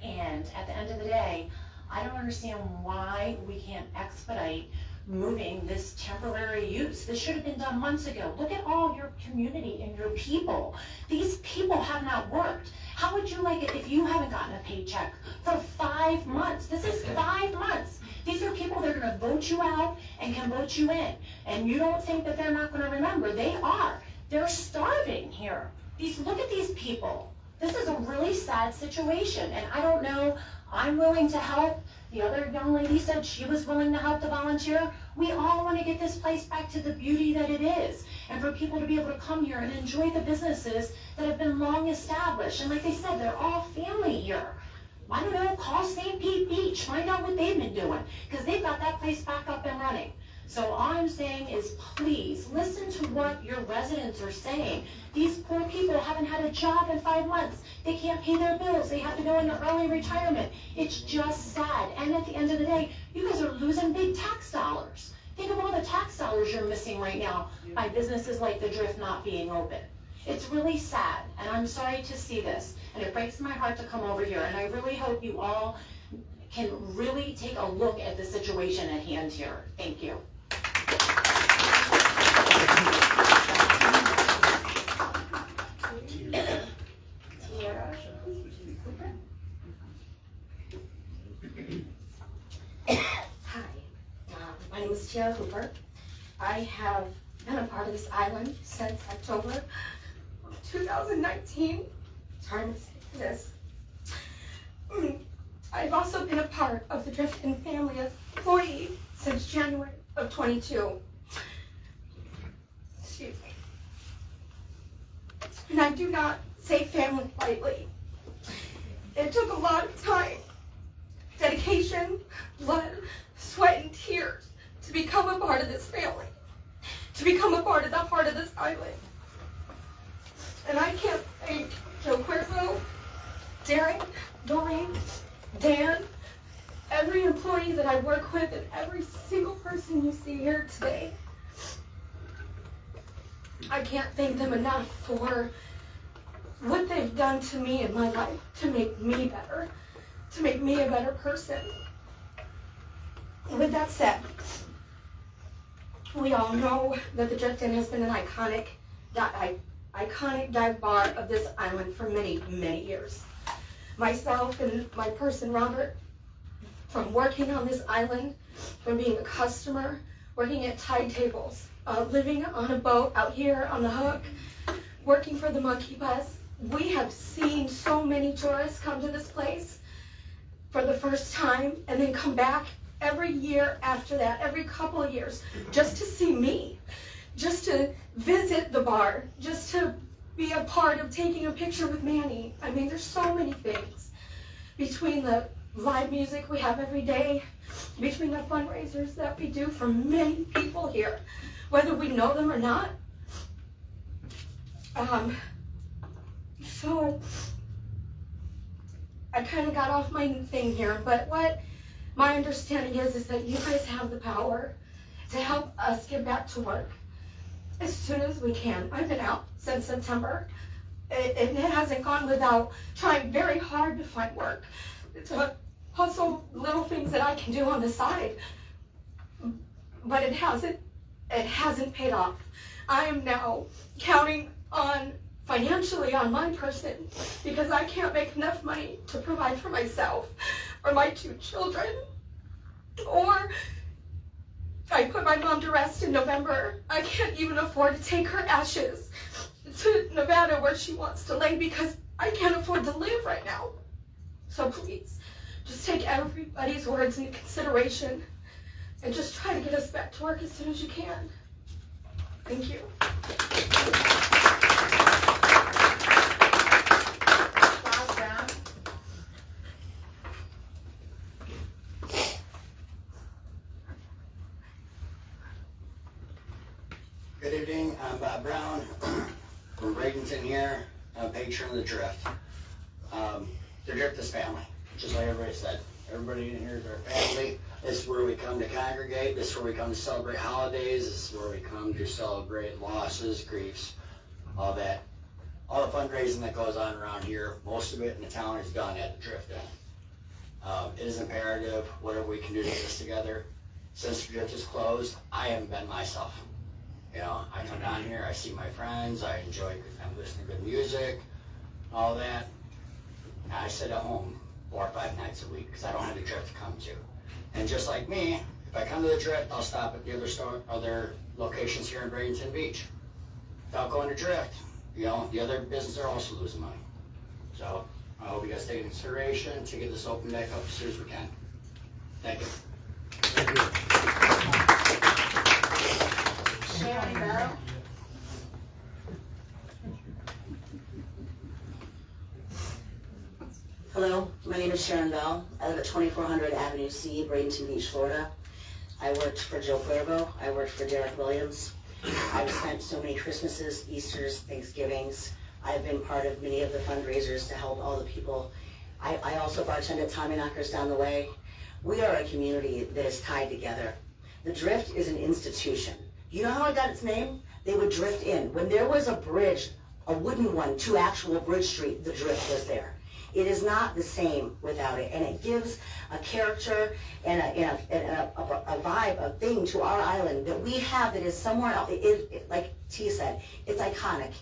And at the end of the day, I don't understand why we can't expedite moving this temporary use. This should have been done months ago. Look at all your community and your people. These people have not worked. How would you like it if you haven't gotten a paycheck for 5 months? This is 5 months. These are people that are gonna vote you out and can vote you in. And you don't think that they're not gonna remember. They are. They're starving here. Look at these people. This is a really sad situation, and I don't know, I'm willing to help. The other young lady said she was willing to help to volunteer. We all want to get this place back to the beauty that it is, and for people to be able to come here and enjoy the businesses that have been long established. And like they said, they're all family here. I don't know, call St. Pete Beach, find out what they've been doing, because they've got that place back up and running. So all I'm saying is, please listen to what your residents are saying. These poor people haven't had a job in 5 months. They can't pay their bills. They have to go into early retirement. It's just sad. And at the end of the day, you guys are losing big tax dollars. Think of all the tax dollars you're missing right now by businesses like the Drift not being open. It's really sad, and I'm sorry to see this. And it breaks my heart to come over here. And I really hope you all can really take a look at the situation at hand here. Thank you. Hi, my name is Tiara Hooper. I have been a part of this island since October of 2019. It's hard to say this. I've also been a part of the Bradenton family as employee since January of 22. Excuse me. And I do not say family lightly. It took a lot of time, dedication, blood, sweat, and tears to become a part of this family, to become a part of the heart of this island. And I can't thank Joe Cuervo, Derek, Doreen, Dan, every employee that I work with, and every single person you see here today. I can't thank them enough for what they've done to me in my life to make me better, to make me a better person. With that said, we all know that the Bradenton has been an iconic dive bar of this island for many, many years. Myself and my person Robert, from working on this island, from being a customer, working at tide tables, living on a boat out here on the hook, working for the monkey bus, we have seen so many tourists come to this place for the first time and then come back every year after that, every couple of years, just to see me, just to visit the bar, just to be a part of taking a picture with Manny. I mean, there's so many things. Between the live music we have every day, between the fundraisers that we do for many people here, whether we know them or not. So I kind of got off my thing here, but what my understanding is that you guys have the power to help us get back to work as soon as we can. I've been out since September. It hasn't gone without trying very hard to find work, to hustle little things that I can do on the side, but it hasn't paid off. I am now counting on financially on my person because I can't make enough money to provide for myself or my 2 children. Or I put my mom to rest in November. I can't even afford to take her ashes to Nevada where she wants to lay because I can't afford to live right now. So please, just take everybody's words into consideration and just try to get us back to work as soon as you can. Thank you. Good evening, I'm Bob Brown from Bradenton here. I'm a patron of the Drift. The Drift is family, just like everybody said. Everybody in here is our family. This is where we come to congregate. This is where we come to celebrate holidays. This is where we come to celebrate losses, griefs, all that. All the fundraising that goes on around here, most of it in the town is done at the Drift Inn. It is imperative, whatever we can do to get this together. Since the Drift is closed, I haven't been myself. You know, I come down here, I see my friends, I enjoy, I'm listening to good music, all that. And I sit at home 4 or 5 nights a week because I don't have a Drift to come to. And just like me, if I come to the Drift, I'll stop at the other locations here in Bradenton Beach. Without going to Drift, you know, the other businesses are also losing money. So I hope you guys take into consideration to get this open back up as soon as we can. Thank you. Thank you. Sharon Bell. Hello, my name is Sharon Bell. I live at 2400 Avenue C, Bradenton Beach, Florida. I worked for Joe Cuervo. I worked for Derek Williams. I've spent so many Christmases, Easters, Thanksgivings. I've been part of many of the fundraisers to help all the people. I also bartend at Tommy Knockers down the way. We are a community that is tied together. The Drift is an institution. You know how it got its name? They would drift in. When there was a bridge, a wooden one, to actual Bridge Street, the Drift was there. It is not the same without it, and it gives a character and a vibe, a thing to our island that we have that is somewhere else. Like T said, it's iconic.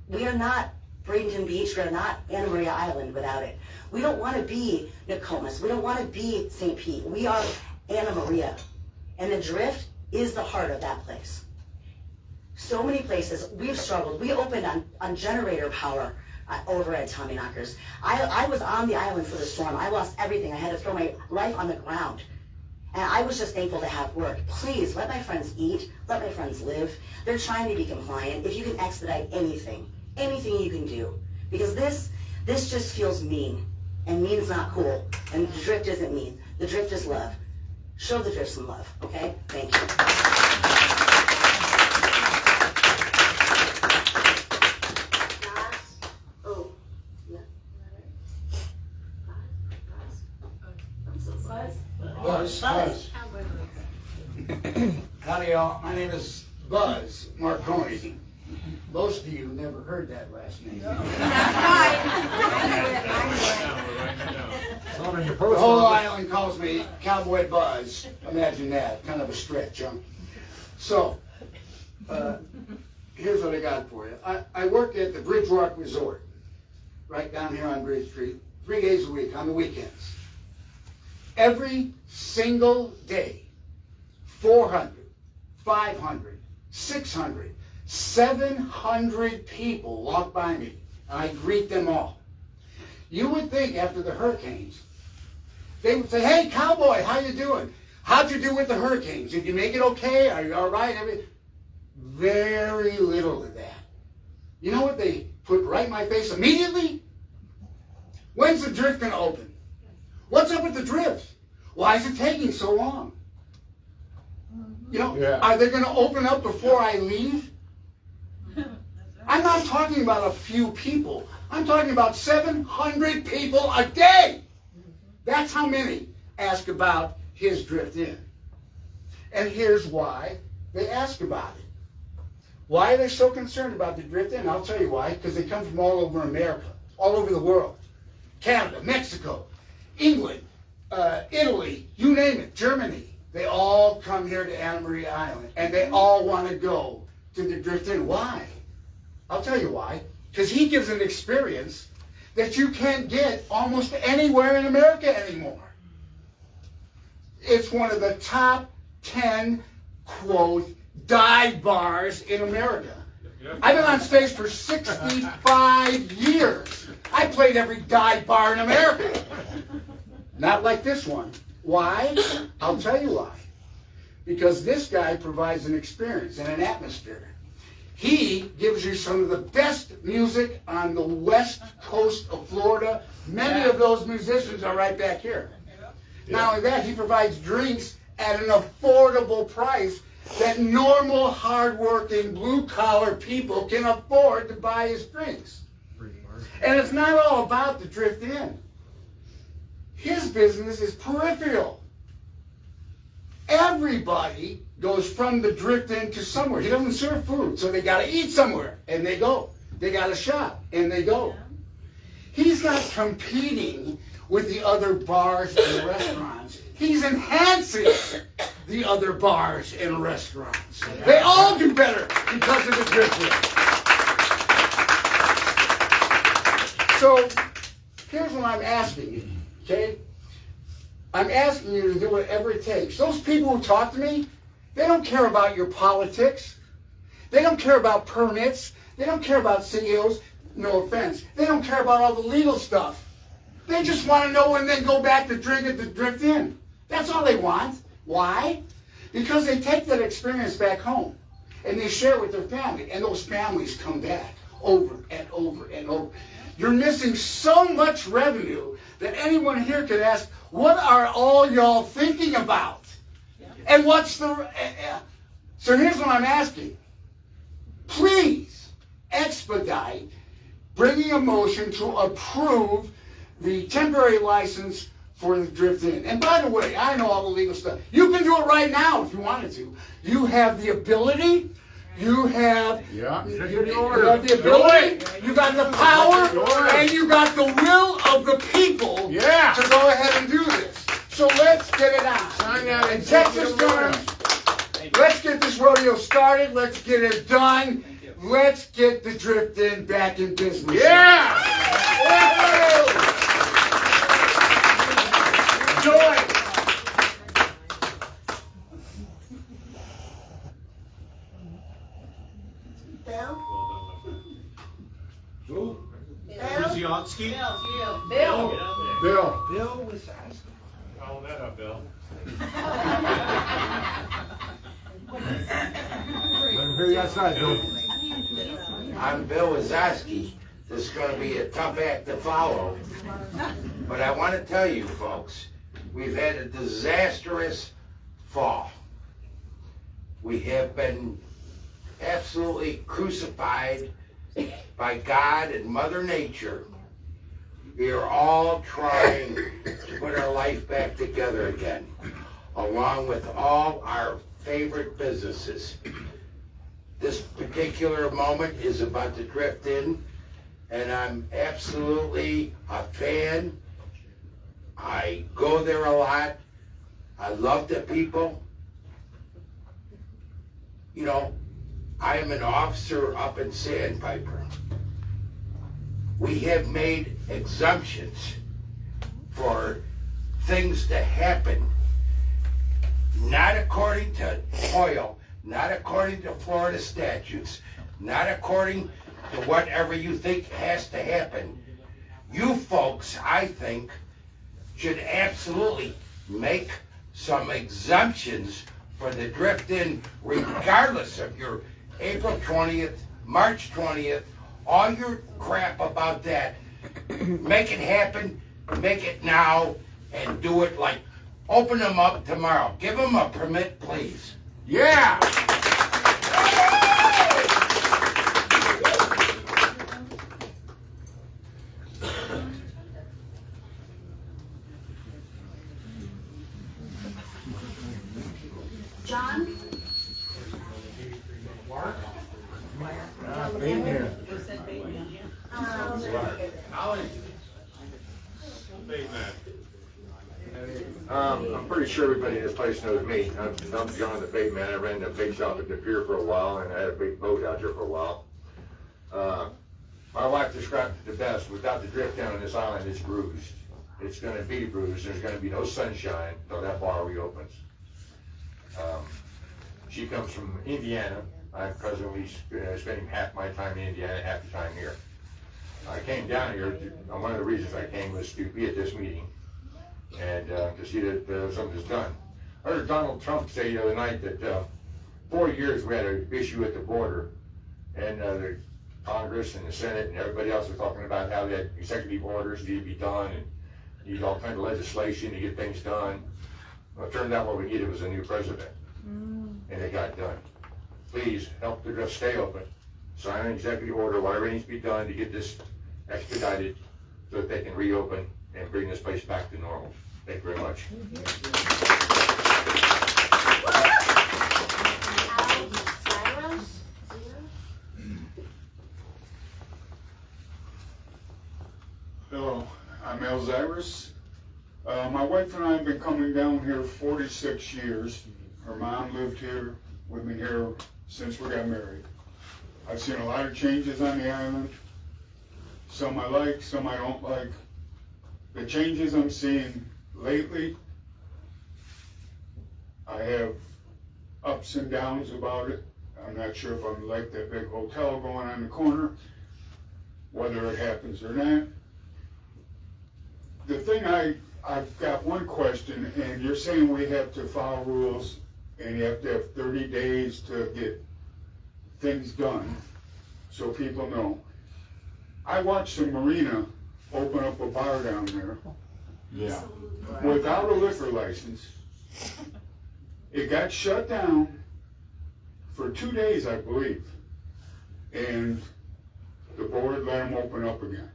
We are not Bradenton Beach, we are not Anna Maria Island without it. We don't want to be Nokomis, we don't want to be St. Pete. We are Anna Maria, and the Drift is the heart of that place. So many places we've struggled. We opened on generator power over at Tommy Knockers. I was on the island for the storm. I lost everything. I had to throw my life on the ground. And I was just thankful to have work. Please, let my friends eat. Let my friends live. They're trying to be compliant. If you can expedite anything you can do. Because this just feels mean. And mean's not cool. And the Drift isn't mean. The Drift is love. Show the Drift some love, okay? Thank you. Buzz. Howdy, y'all. My name is Buzz Marconi. Most of you never heard that last name. The whole island calls me Cowboy Buzz. Imagine that. Kind of a stretch, huh? So, here's what I got for you. I work at the Bridge Walk Resort, right down here on Bridge Street, 3 days a week on the weekends. Every single day, 400, 500, 600, 700 people walk by me, and I greet them all. You would think after the hurricanes, they would say, "Hey, cowboy, how you doing? How'd you do with the hurricanes? Did you make it okay? Are you all right?" Very little of that. You know what they put right in my face immediately? When's the Drift going to open? What's up with the Drift? Why is it taking so long? You know, Are they going to open up before I leave? I'm not talking about a few people. I'm talking about 700 people a day. That's how many ask about his Drift Inn. And here's why they ask about it. Why are they so concerned about the Drift Inn? I'll tell you why. Because they come from all over America, all over the world. Canada, Mexico, England, Italy, you name it, Germany. They all come here to Anna Maria Island, and they all want to go to the Drift Inn. Why? I'll tell you why. Because he gives an experience that you can't get almost anywhere in America anymore. It's one of the top 10, quote, dive bars in America. I've been on stage for 65 years. I played every dive bar in America. Not like this one. Why? I'll tell you why. Because this guy provides an experience and an atmosphere. He gives you some of the best music on the west coast of Florida. Many of those musicians are right back here. Not only that, he provides drinks at an affordable price that normal, hardworking, blue-collar people can afford to buy his drinks. And it's not all about the Drift Inn. His business is peripheral. Everybody goes from the Drift Inn to somewhere. He doesn't serve food, so they got to eat somewhere, and they go. They got to shop, and they go. He's not competing with the other bars and restaurants. He's enhancing the other bars and restaurants. They all do better because of the Drift Inn. So here's what I'm asking you, okay? I'm asking you to do whatever it takes. Those people who talk to me, they don't care about your politics. They don't care about permits. They don't care about CEOs. No offense. They don't care about all the legal stuff. They just want to know and then go back to drink at the Drift Inn. That's all they want. Why? Because they take that experience back home and they share it with their family, and those families come back over and over and over. You're missing so much revenue that anyone here could ask, what are all y'all thinking about? And what's the... So here's what I'm asking. Please expedite bringing a motion to approve the temporary license for the Drift Inn. And by the way, I know all the legal stuff. You can do it right now if you wanted to. You have the ability You have, Yeah. you have the ability, you got the power, and you got the will of the people to go ahead and do this. So let's get it on. And Texas terms, let's get this rodeo started. Let's get it done. Let's get the Drift Inn back in business. Yeah! Joy. Bill? Who? Bill? Brzezinski? Bill. Bill. Bill was asking. Call that up, Bill. Let me hear you outside, Bill. I'm Bill Wazowski. This is going to be a tough act to follow. But I want to tell you folks, we've had a disastrous fall. We have been absolutely crucified by God and Mother Nature. We are all trying to put our life back together again, along with all our favorite businesses. This particular moment is about to Drift Inn, and I'm absolutely a fan. I go there a lot. I love the people. You know, I am an officer up in Sandpiper. We have made exemptions for things to happen, not according to oil, not according to Florida statutes, not according to whatever you think has to happen. You folks, I think, should absolutely make some exemptions for the Drift Inn, regardless of your April 20th, March 20th, all your crap about that. Make it happen, make it now, and do it like, open them up tomorrow. Give them a permit, please. Yeah! John? I'm pretty sure everybody in this place knows me. I'm John the Bait Man. I ran the bait shop at the pier for a while, and I had a big boat out there for a while. My wife described it the best. Without the drift down on this island, it's bruised. It's going to be bruised. There's going to be no sunshine until that bar reopens. She comes from Indiana. I'm presently spending half my time in Indiana, half the time here. I came down here, one of the reasons I came was to be at this meeting and to see that something's done. I heard Donald Trump say the other night that 4 years we had an issue at the border, and the Congress and the Senate and everybody else was talking about how that executive orders need to be done and need all kinds of legislation to get things done. Well, it turned out what we needed was a new president, and it got done. Please help the drift stay open. Sign an executive order, whatever needs to be done to get this expedited so that they can reopen and bring this place back to normal. Thank you very much. Hello, I'm Al Zyrus. My wife and I have been coming down here 46 years. Her mom lived here. We've been here since we got married. I've seen a lot of changes on the island. Some I like, some I don't like. The changes I'm seeing lately, I have ups and downs about it. I'm not sure if I'm like that big hotel going on the corner, whether it happens or not. The thing I've got one question, and you're saying we have to follow rules and you have to have 30 days to get things done so people know. I watched the marina open up a bar down there. Yeah. Without a liquor license. It got shut down for 2 days, I believe. And the board let them open up again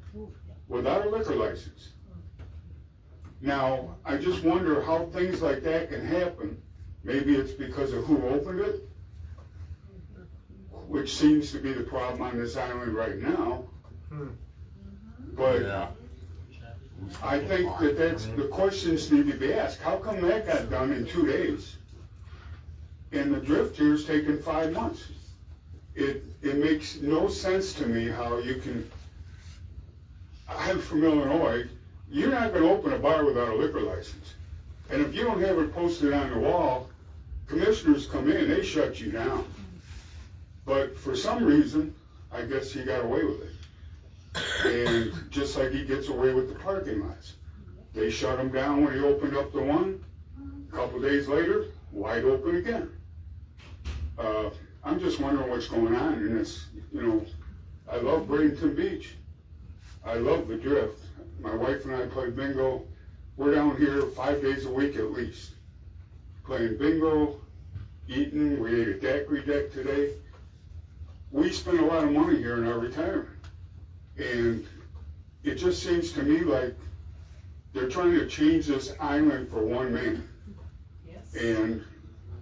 without a liquor license. Now, I just wonder how things like that can happen. Maybe it's because of who opened it, which seems to be the problem on this island right now. But I think that's the questions need to be asked. How come that got done in 2 days? And the drift here's taken 5 months. It makes no sense to me how you can, I'm from Illinois, you're not gonna open a bar without a liquor license. And if you don't have it posted on the wall, commissioners come in, they shut you down. But for some reason, I guess he got away with it. And just like he gets away with the parking lots. They shut him down when he opened up the one. A couple days later, wide open again. I'm just wondering what's going on in this, you know. I love Bradenton Beach. I love the drift. My wife and I play bingo. We're down here 5 days a week at least. Playing bingo, eating. We ate a daiquiri deck today. We spend a lot of money here in our retirement. And it just seems to me like they're trying to change this island for one man. Yes. And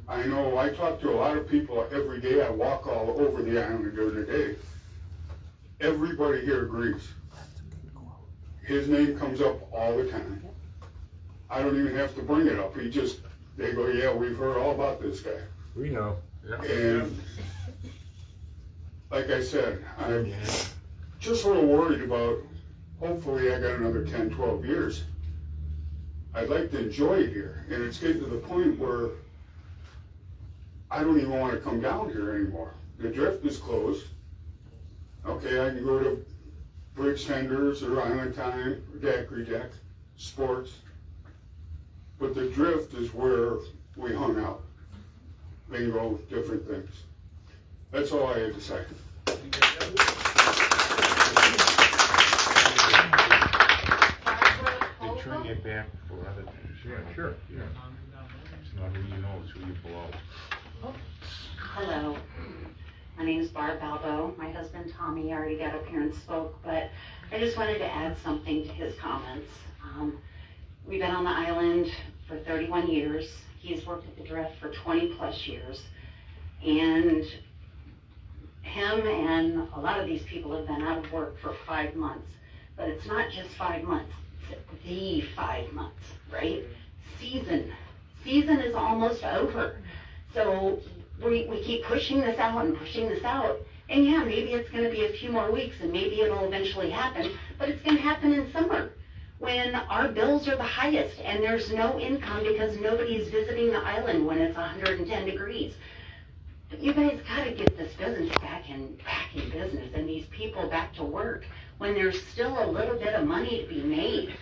I know I talk to a lot of people every day. I walk all over the island during the day. Everybody here agrees. His name comes up all the time. I don't even have to bring it up. They go, yeah, we've heard all about this guy. We know. Yeah. And like I said, I'm just a little worried about, hopefully I got another 10, 12 years. I'd like to enjoy it here. And it's getting to the point where I don't even want to come down here anymore. The drift is closed. Okay, I can go to Bridge Tenders or Island Time or Daiquiri Deck, sports. But the drift is where we hung out. Bingo, different things. That's all I had to say. Make sure you get back before other things. Yeah, sure. Yeah. So now who you know is who you blow. Hello, my name is Barb Balbo. My husband Tommy already got up here and spoke, but I just wanted to add something to his comments. We've been on the island for 31 years. He's worked at the drift for 20 plus years. And him and a lot of these people have been out of work for 5 months. But it's not just 5 months, it's the 5 months, right? Season is almost over. So we keep pushing this out and pushing this out. And yeah, maybe it's gonna be a few more weeks and maybe it'll eventually happen, but it's gonna happen in summer when our bills are the highest and there's no income because nobody's visiting the island when it's 110 degrees. But you guys gotta get this business back in business and these people back to work when there's still a little bit of money to be made.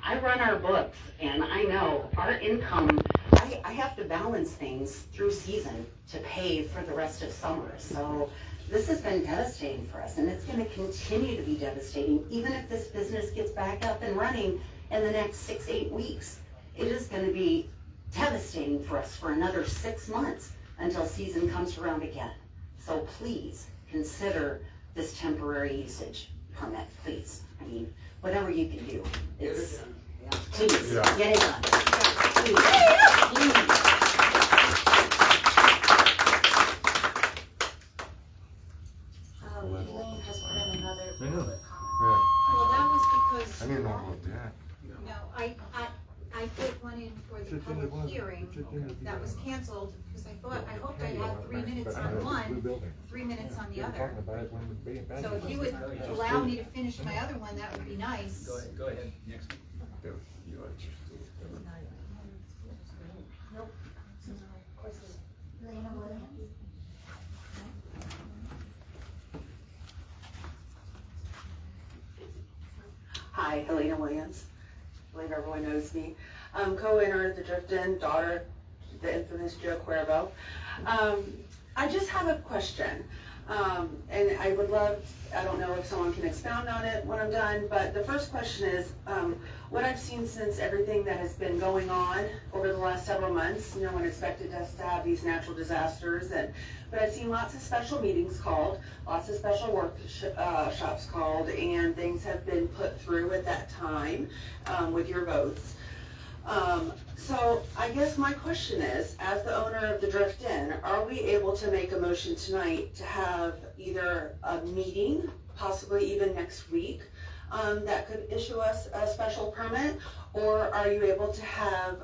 I run our books and I know our income, I have to balance things through season to pay for the rest of summer. So this has been devastating for us and it's going to continue to be devastating even if this business gets back up and running in the next 6-8 weeks. It is going to be devastating for us for another 6 months until season comes around again. So please consider this temporary usage permit, please. I mean, whatever you can do. It's, please, get it done. Please, please. Elaine has put in another I know. public comment. Well, that was because. I didn't know about that. No, I put one in for the public hearing that was canceled because I hoped I'd have 3 minutes on one, 3 minutes on the other. So if you would allow me to finish my other one, that would be nice. Go ahead, next. Nope. Elena Williams. Hi, Helena Williams. I believe everyone knows me. I'm co-owner of the Drift Inn, daughter of the infamous Joe Cuervo. I just have a question. And I would love, I don't know if someone can expound on it when I'm done, but the first question is, what I've seen since everything that has been going on over the last several months, no one expected us to have these natural disasters, but I've seen lots of special meetings called, lots of special workshops called, and things have been put through at that time with your votes. So I guess my question is, as the owner of the Drift Inn, are we able to make a motion tonight to have either a meeting, possibly even next week, that could issue us a special permit? Or are you able to have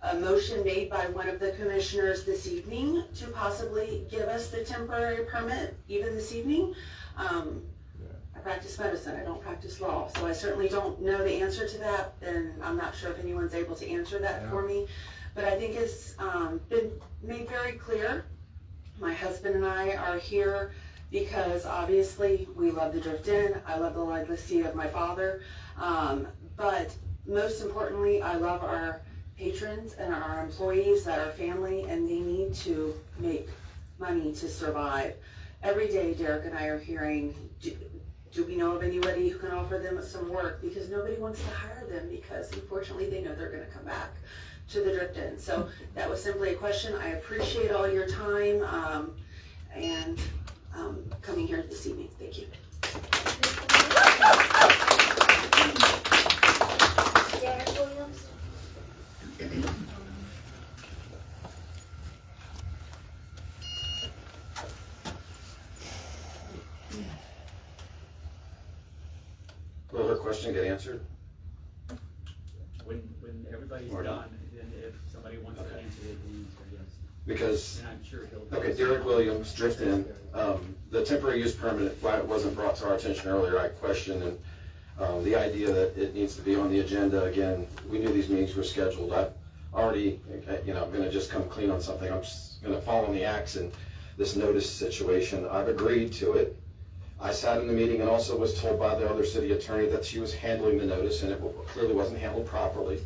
a motion made by one of the commissioners this evening to possibly give us the temporary permit even this evening? I practice medicine, I don't practice law, so I certainly don't know the answer to that, and I'm not sure if anyone's able to answer that for me. But I think it's been made very clear. My husband and I are here because obviously we love the Drift Inn, I love the legacy of my father, but most importantly, I love our patrons and our employees that are family, and they need to make money to survive. Every day, Derek and I are hearing, do we know of anybody who can offer them some work? Because nobody wants to hire them because unfortunately they know they're going to come back to the Drift Inn. So that was simply a question. I appreciate all your time and coming here this evening. Thank you. Derek Williams. Will her question get answered? When everybody's Or done, not? then if somebody wants to answer it, then yes. Because, And I'm sure he'll. okay, Derek Williams, Drift Inn, the temporary use permit, why it wasn't brought to our attention earlier, I questioned, and the idea that it needs to be on the agenda, again, we knew these meetings were scheduled. I've already, I'm gonna just come clean on something. I'm just gonna fall on the axe in this notice situation. I've agreed to it. I sat in the meeting and also was told by the other city attorney that she was handling the notice, and it clearly wasn't handled properly.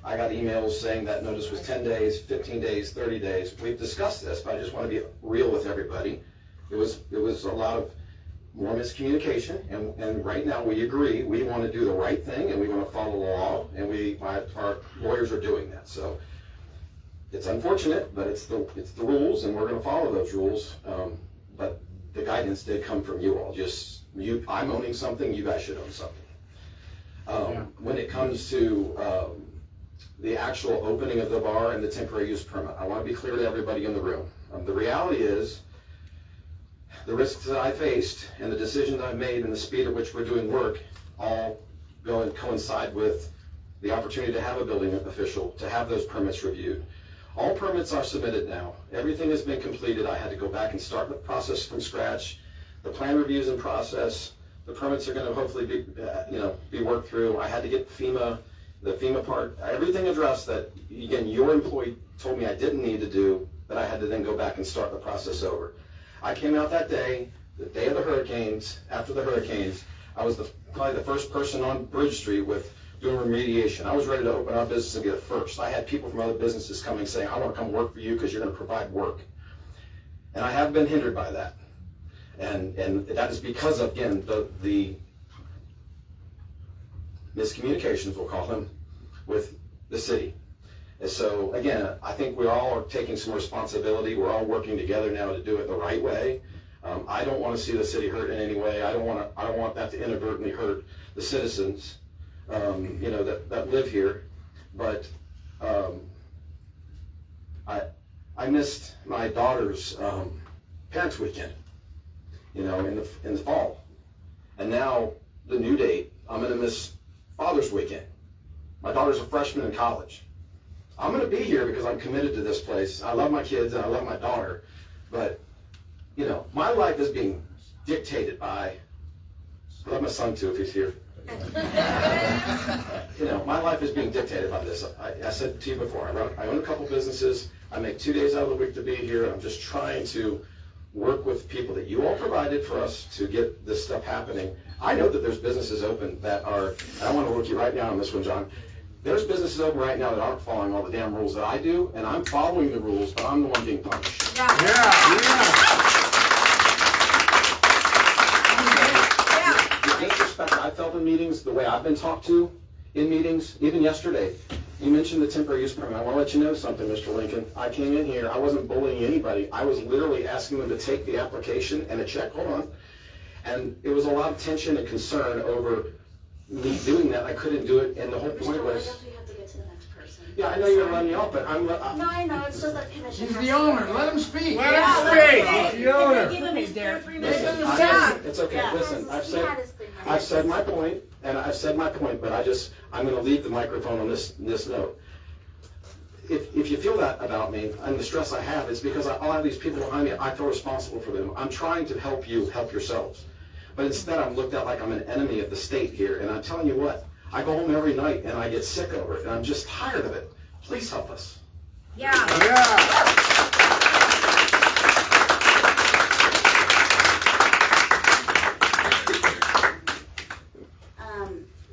I got emails saying that notice was 10 days, 15 days, 30 days. We've discussed this, but I just want to be real with everybody. It was a lot of more miscommunication, and right now we agree we want to do the right thing and we want to follow the law, and our lawyers are doing that. So it's unfortunate, but it's the rules, and we're going to follow those rules. But the guidance did come from you all. I'm owning something, you guys should own something. When it comes to the actual opening of the bar and the temporary use permit, I want to be clear to everybody in the room. The reality is, the risks that I faced and the decisions I made and the speed at which we're doing work all go and coincide with the opportunity to have a building official, to have those permits reviewed. All permits are submitted now. Everything has been completed. I had to go back and start the process from scratch. The plan review's in process. The permits are going to hopefully be worked through. I had to get the FEMA part, everything addressed that, again, your employee told me I didn't need to do, that I had to then go back and start the process over. I came out that day, the day of the hurricanes, after the hurricanes. I was probably the first person on Bridge Street with doing remediation. I was ready to open our business and get it first. I had people from other businesses coming saying, I want to come work for you because you're going to provide work. And I have been hindered by that. And that is because of, again, the miscommunications, we'll call them, with the city. And so, again, I think we all are taking some responsibility. We're all working together now to do it the right way. I don't want to see the city hurt in any way. I don't want that to inadvertently hurt the citizens, that live here. But I missed my daughter's parents' weekend, in the fall, and now the new date, I'm going to miss Father's weekend. My daughter's a freshman in college. I'm going to be here because I'm committed to this place. I love my kids and I love my daughter, but my life is being dictated by, I love my son too if he's here. My life is being dictated by this. I said to you before, I own a couple businesses. I make 2 days out of the week to be here. I'm just trying to work with people that you all provided for us to get this stuff happening. I know that there's businesses open that are, and I want to work you right now on this one, John. There's businesses open right now that aren't following all the damn rules that I do, and I'm following the rules, but I'm the one being punished. The disrespect I felt in meetings, the way I've been talked to in meetings, even yesterday. You mentioned the temporary use permit. I want to let you know something, Mr. Lincoln. I came in here, I wasn't bullying anybody. I was literally asking them to take the application and a check, hold on. And it was a lot of tension and concern over me doing that. I couldn't do it, and the whole point was... Yeah, I know you're gonna let me off, but I'm, No, I know, it's just that commission. He's has the to- owner, let him speak. Let him speak. He's the owner. Give him his 3 minutes. It's okay, Yeah. listen, He had his 3 minutes. I've said my point, and I've said my point, but I'm gonna leave the microphone on this note. If you feel that about me, and the stress I have, it's because all of these people behind me, I feel responsible for them. I'm trying to help you help yourselves. But instead, I'm looked at like I'm an enemy of the state here, and I'm telling you what, I go home every night and I get sick over it, and I'm just tired of it. Please help us. Yeah.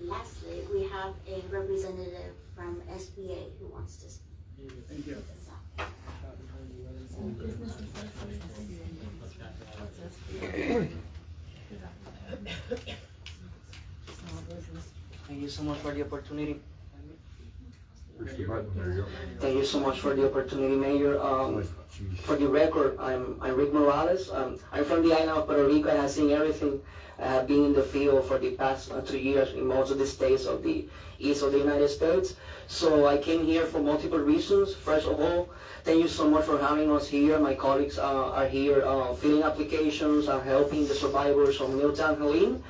Lastly, we have a representative from SBA who wants to speak. Thank you. Thank you so much for the opportunity. Push the button, there you go. Thank you so much for the opportunity, Mayor. For the record, I'm Rick Morales. I'm from the island of Puerto Rico and I've seen everything. I have been in the field for the past 2 years in most of the states of the east of the United States. So I came here for multiple reasons. First of all, thank you so much for having us here. My colleagues are here filling applications and helping the survivors of Milltown, Helene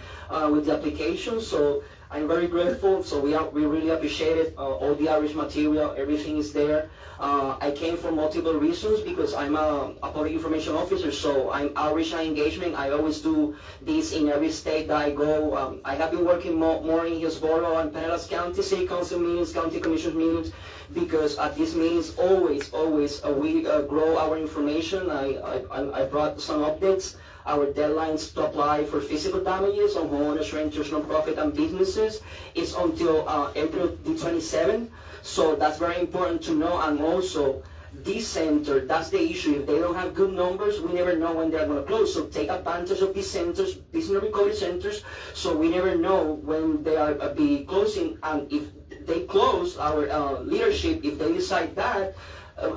with the applications. So I'm very grateful. So we really appreciate it. All the outreach material, everything is there. I came for multiple reasons because I'm a public information officer, so I'm outreach and engagement. I always do this in every state that I go. I have been working more in Hillsborough and Pinellas County City Council meetings, County Commission meetings, because at these meetings always we grow our information. I brought some updates. Our deadlines to apply for physical damages on homeowners, renters, nonprofit, and businesses is until April the 27th. So that's very important to know. And also, this center, that's the issue. If they don't have good numbers, we never know when they're going to close. So take advantage of these centers, business recovery centers, so we never know when they are be closing. And if they close, our leadership, if they decide that,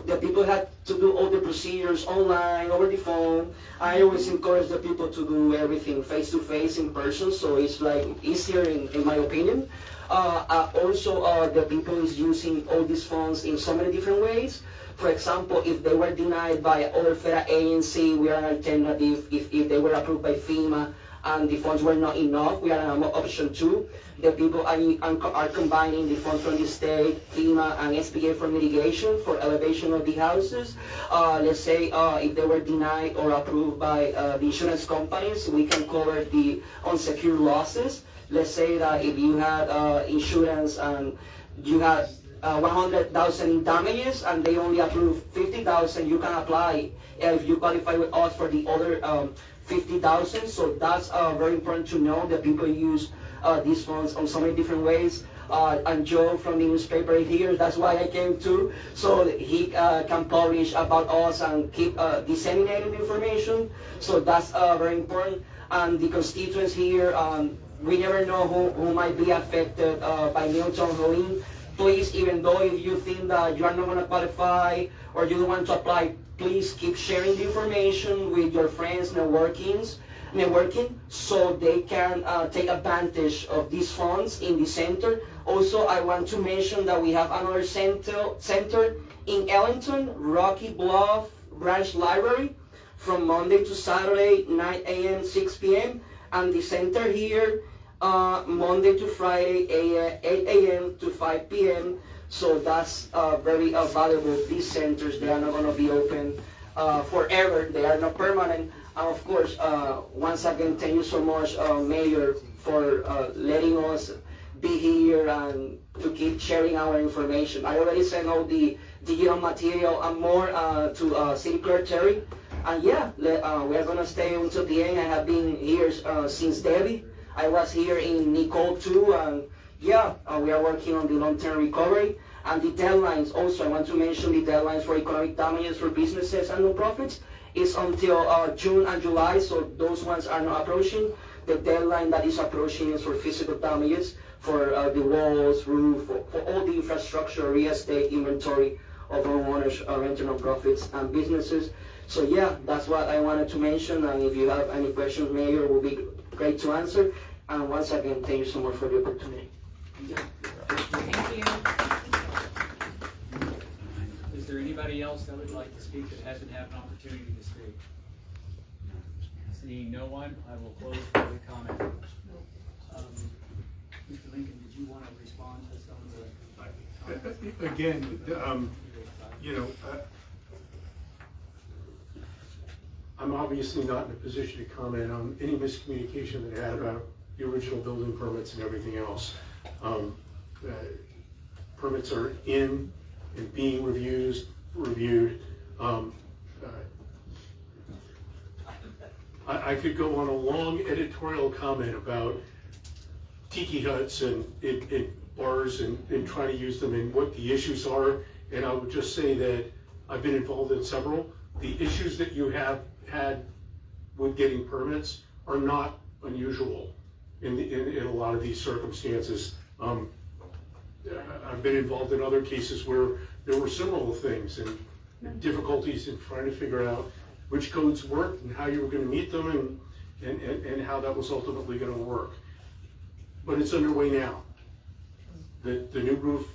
the people had to do all the procedures online, over the phone. I always encourage the people to do everything face-to-face, in person, so it's like easier in my opinion. Also, the people is using all these funds in so many different ways. For example, if they were denied by other federal agency, we are an alternative. If they were approved by FEMA and the funds were not enough, we are an option 2. The people are combining the funds from the state, FEMA, and SBA for mitigation, for elevation of the houses. Let's say if they were denied or approved by the insurance companies, we can cover the unsecured losses. Let's say that if you had insurance and you had 100,000 in damages and they only approve 50,000, you can apply if you qualify with us for the other 50,000. So that's very important to know that people use these funds on so many different ways. And Joe from the newspaper here, that's why I came too, so he can publish about us and keep disseminating the information. So that's very important. And the constituents here, we never know who might be affected by Milltown, Helene. Please, even though if you think that you are not going to qualify or you don't want to apply, please keep sharing the information with your friends, networking, so they can take advantage of these funds in the center. Also, I want to mention that we have another center in Ellington, Rocky Bluff Branch Library, from Monday to Saturday, 9 a.m., 6 p.m. And the center here, Monday to Friday, 8 a.m. to 5 p.m. So that's very valuable. These centers, they are not going to be open forever. They are not permanent. And of course, once again, thank you so much, Mayor, for letting us be here and to keep sharing our information. I already sent all the digital material and more to City Clerk Terry. And yeah, we are going to stay until the end. I have been here since Debbie. I was here in Nicole too, and yeah, we are working on the long-term recovery. And the deadlines also, I want to mention the deadlines for economic damages for businesses and nonprofits is until June and July, so those ones are not approaching. The deadline that is approaching is for physical damages, for the walls, roof, for all the infrastructure, real estate, inventory of homeowners, rental nonprofits and businesses. So yeah, that's what I wanted to mention, and if you have any questions, Mayor, it will be great to answer. And once again, thank you so much for the opportunity. Thank you. anybody else that would like to speak that hasn't had an opportunity to speak? Seeing no one, I will close public comment. Mr. Lincoln, did you want to respond to some of the comments? Again, I'm obviously not in a position to comment on any miscommunication that had about the original building permits and everything else. Permits are in and being reviewed. I could go on a long editorial comment about tiki huts and bars and trying to use them and what the issues are. And I would just say that I've been involved in several. The issues that you have had with getting permits are not unusual in a lot of these circumstances. I've been involved in other cases where there were similar things and difficulties in trying to figure out which codes worked and how you were going to meet them and how that was ultimately going to work. But it's underway now. The new roof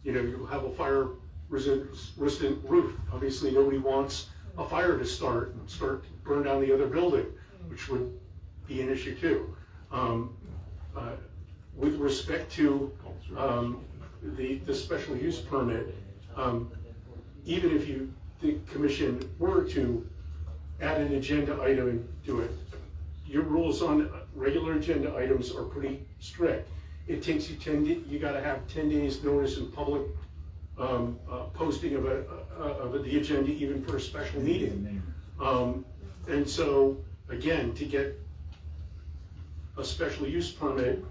you have a fire resistant roof. Obviously nobody wants a fire to start to burn down the other building, which would be an issue too. With respect to the special use permit, even if the commission were to add an agenda item to it, your rules on regular agenda items are pretty strict. It takes you you gotta have 10 days notice in public posting of the agenda even for a special meeting. And so, again, to get a special use permit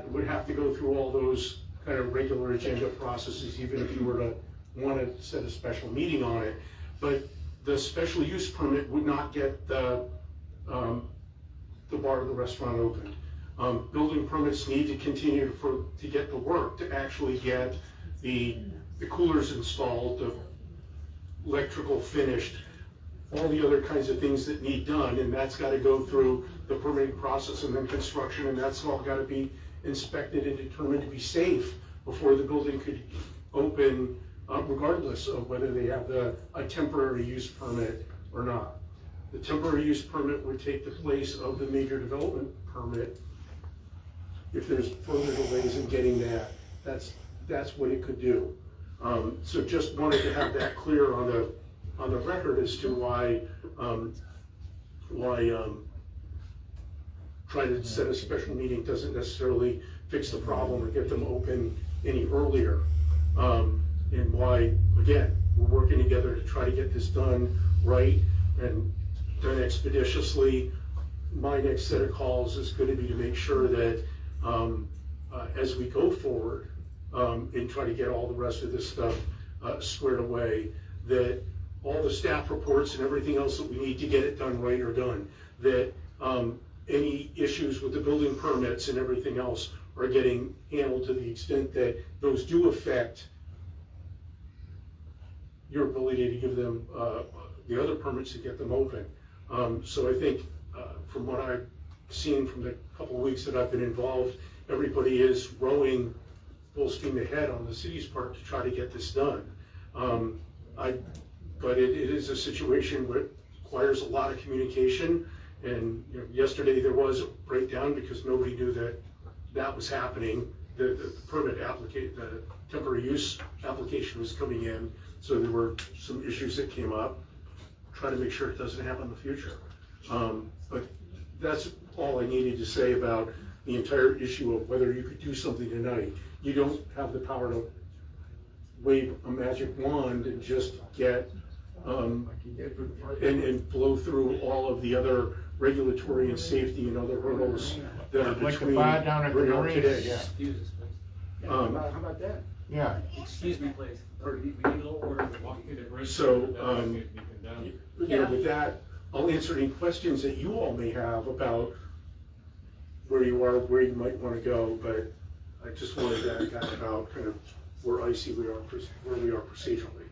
would have to go through all those kind of regular agenda processes, even if you were to want to set a special meeting on it. But the special use permit would not get the bar or the restaurant open. Building permits need to continue to get the work, to actually get the coolers installed, the electrical finished, all the other kinds of things that need done, and that's got to go through the permitting process and then construction, and that's all got to be inspected and determined to be safe before the building could open, regardless of whether they have a temporary use permit or not. The temporary use permit would take the place of the major development permit. If there's further delays in getting that, that's what it could do. So just wanted to have that clear on the record as to why trying to set a special meeting doesn't necessarily fix the problem or get them open any earlier. And why, again, we're working together to try to get this done right and done expeditiously. My next set of calls is going to be to make sure that as we go forward and try to get all the rest of this stuff squared away, that all the staff reports and everything else that we need to get it done right are done, that any issues with the building permits and everything else are getting handled to the extent that those do affect your ability to give them the other permits to get them open. So I think from what I've seen from the couple of weeks that I've been involved, everybody is rowing full steam ahead on the city's part to try to get this done. But it is a situation where it requires a lot of communication. And yesterday there was a breakdown because nobody knew that was happening. The permit application, the temporary use application was coming in, so there were some issues that came up. Try to make sure it doesn't happen in the future. But that's all I needed to say about the entire issue of whether you could do something tonight. You don't have the power to wave a magic wand and just get and blow through all of the other regulatory and safety and other hurdles that are between Like the bar down at the where we are marina. today. Excuse us, please. How about that? Yeah. Excuse me, please. We need a little order to walk through the bridge. So, with that, I'll answer any questions that you all may have about where you are, where you might want to go, but I just wanted to talk about kind of where I see where we are procedurally.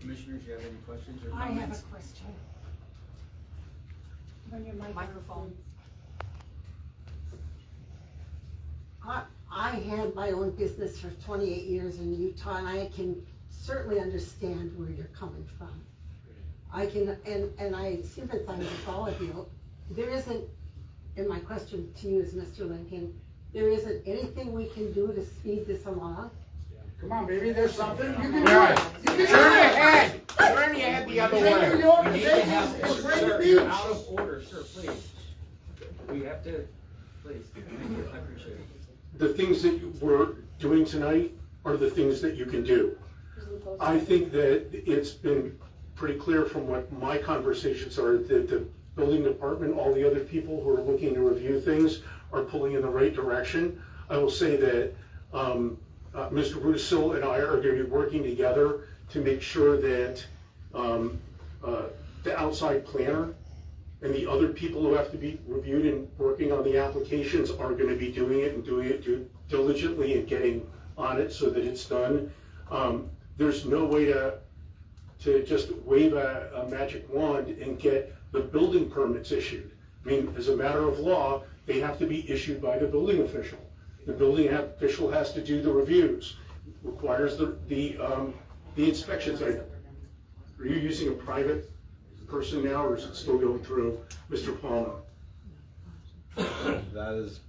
Commissioners, do you have any questions or I comments? have a question. On your microphone. I had my own business for 28 years in Utah, and I can certainly understand where you're coming from. I can, and I sympathize with all of you. There isn't, and my question to you is, Mr. Lincoln, there isn't anything we can do to speed this along? Come on, baby, there's something. You can do Yeah. it. You can Turn do your it. head. Turn your head the other way. Take your We need to have, organization. It's sir, Bradenton you're Beach. out of order, sir, please. We have to, please, thank you, I appreciate it. The things that we're doing tonight are the things that you can do. I think that it's been pretty clear from what my conversations are that the building department, all the other people who are looking to review things are pulling in the right direction. I will say that Mr. Russo and I are going to be working together to make sure that the outside planner and the other people who have to be reviewed and working on the applications are going to be doing it and doing it diligently and getting on it so that it's done. There's no way to just wave a magic wand and get the building permits issued. I mean, as a matter of law, they have to be issued by the building official. The building official has to do the reviews, requires the inspections. Are you using a private person now, or is it still going through Mr. Palmer? That is,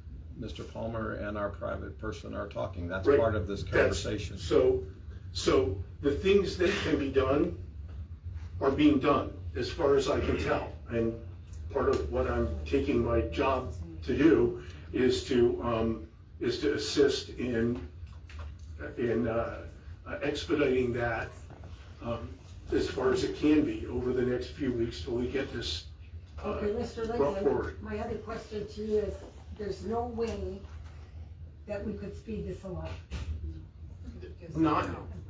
Mr. Palmer and our private person are talking. That's Right. part of this conversation. So the things that can be done are being done, as far as I can tell. And part of what I'm taking my job to do is to assist in expediting that as far as it can be over the next few weeks till we get this Okay, Mr. brought Lincoln, forward. my other question to you is, there's no way that we could speed this along?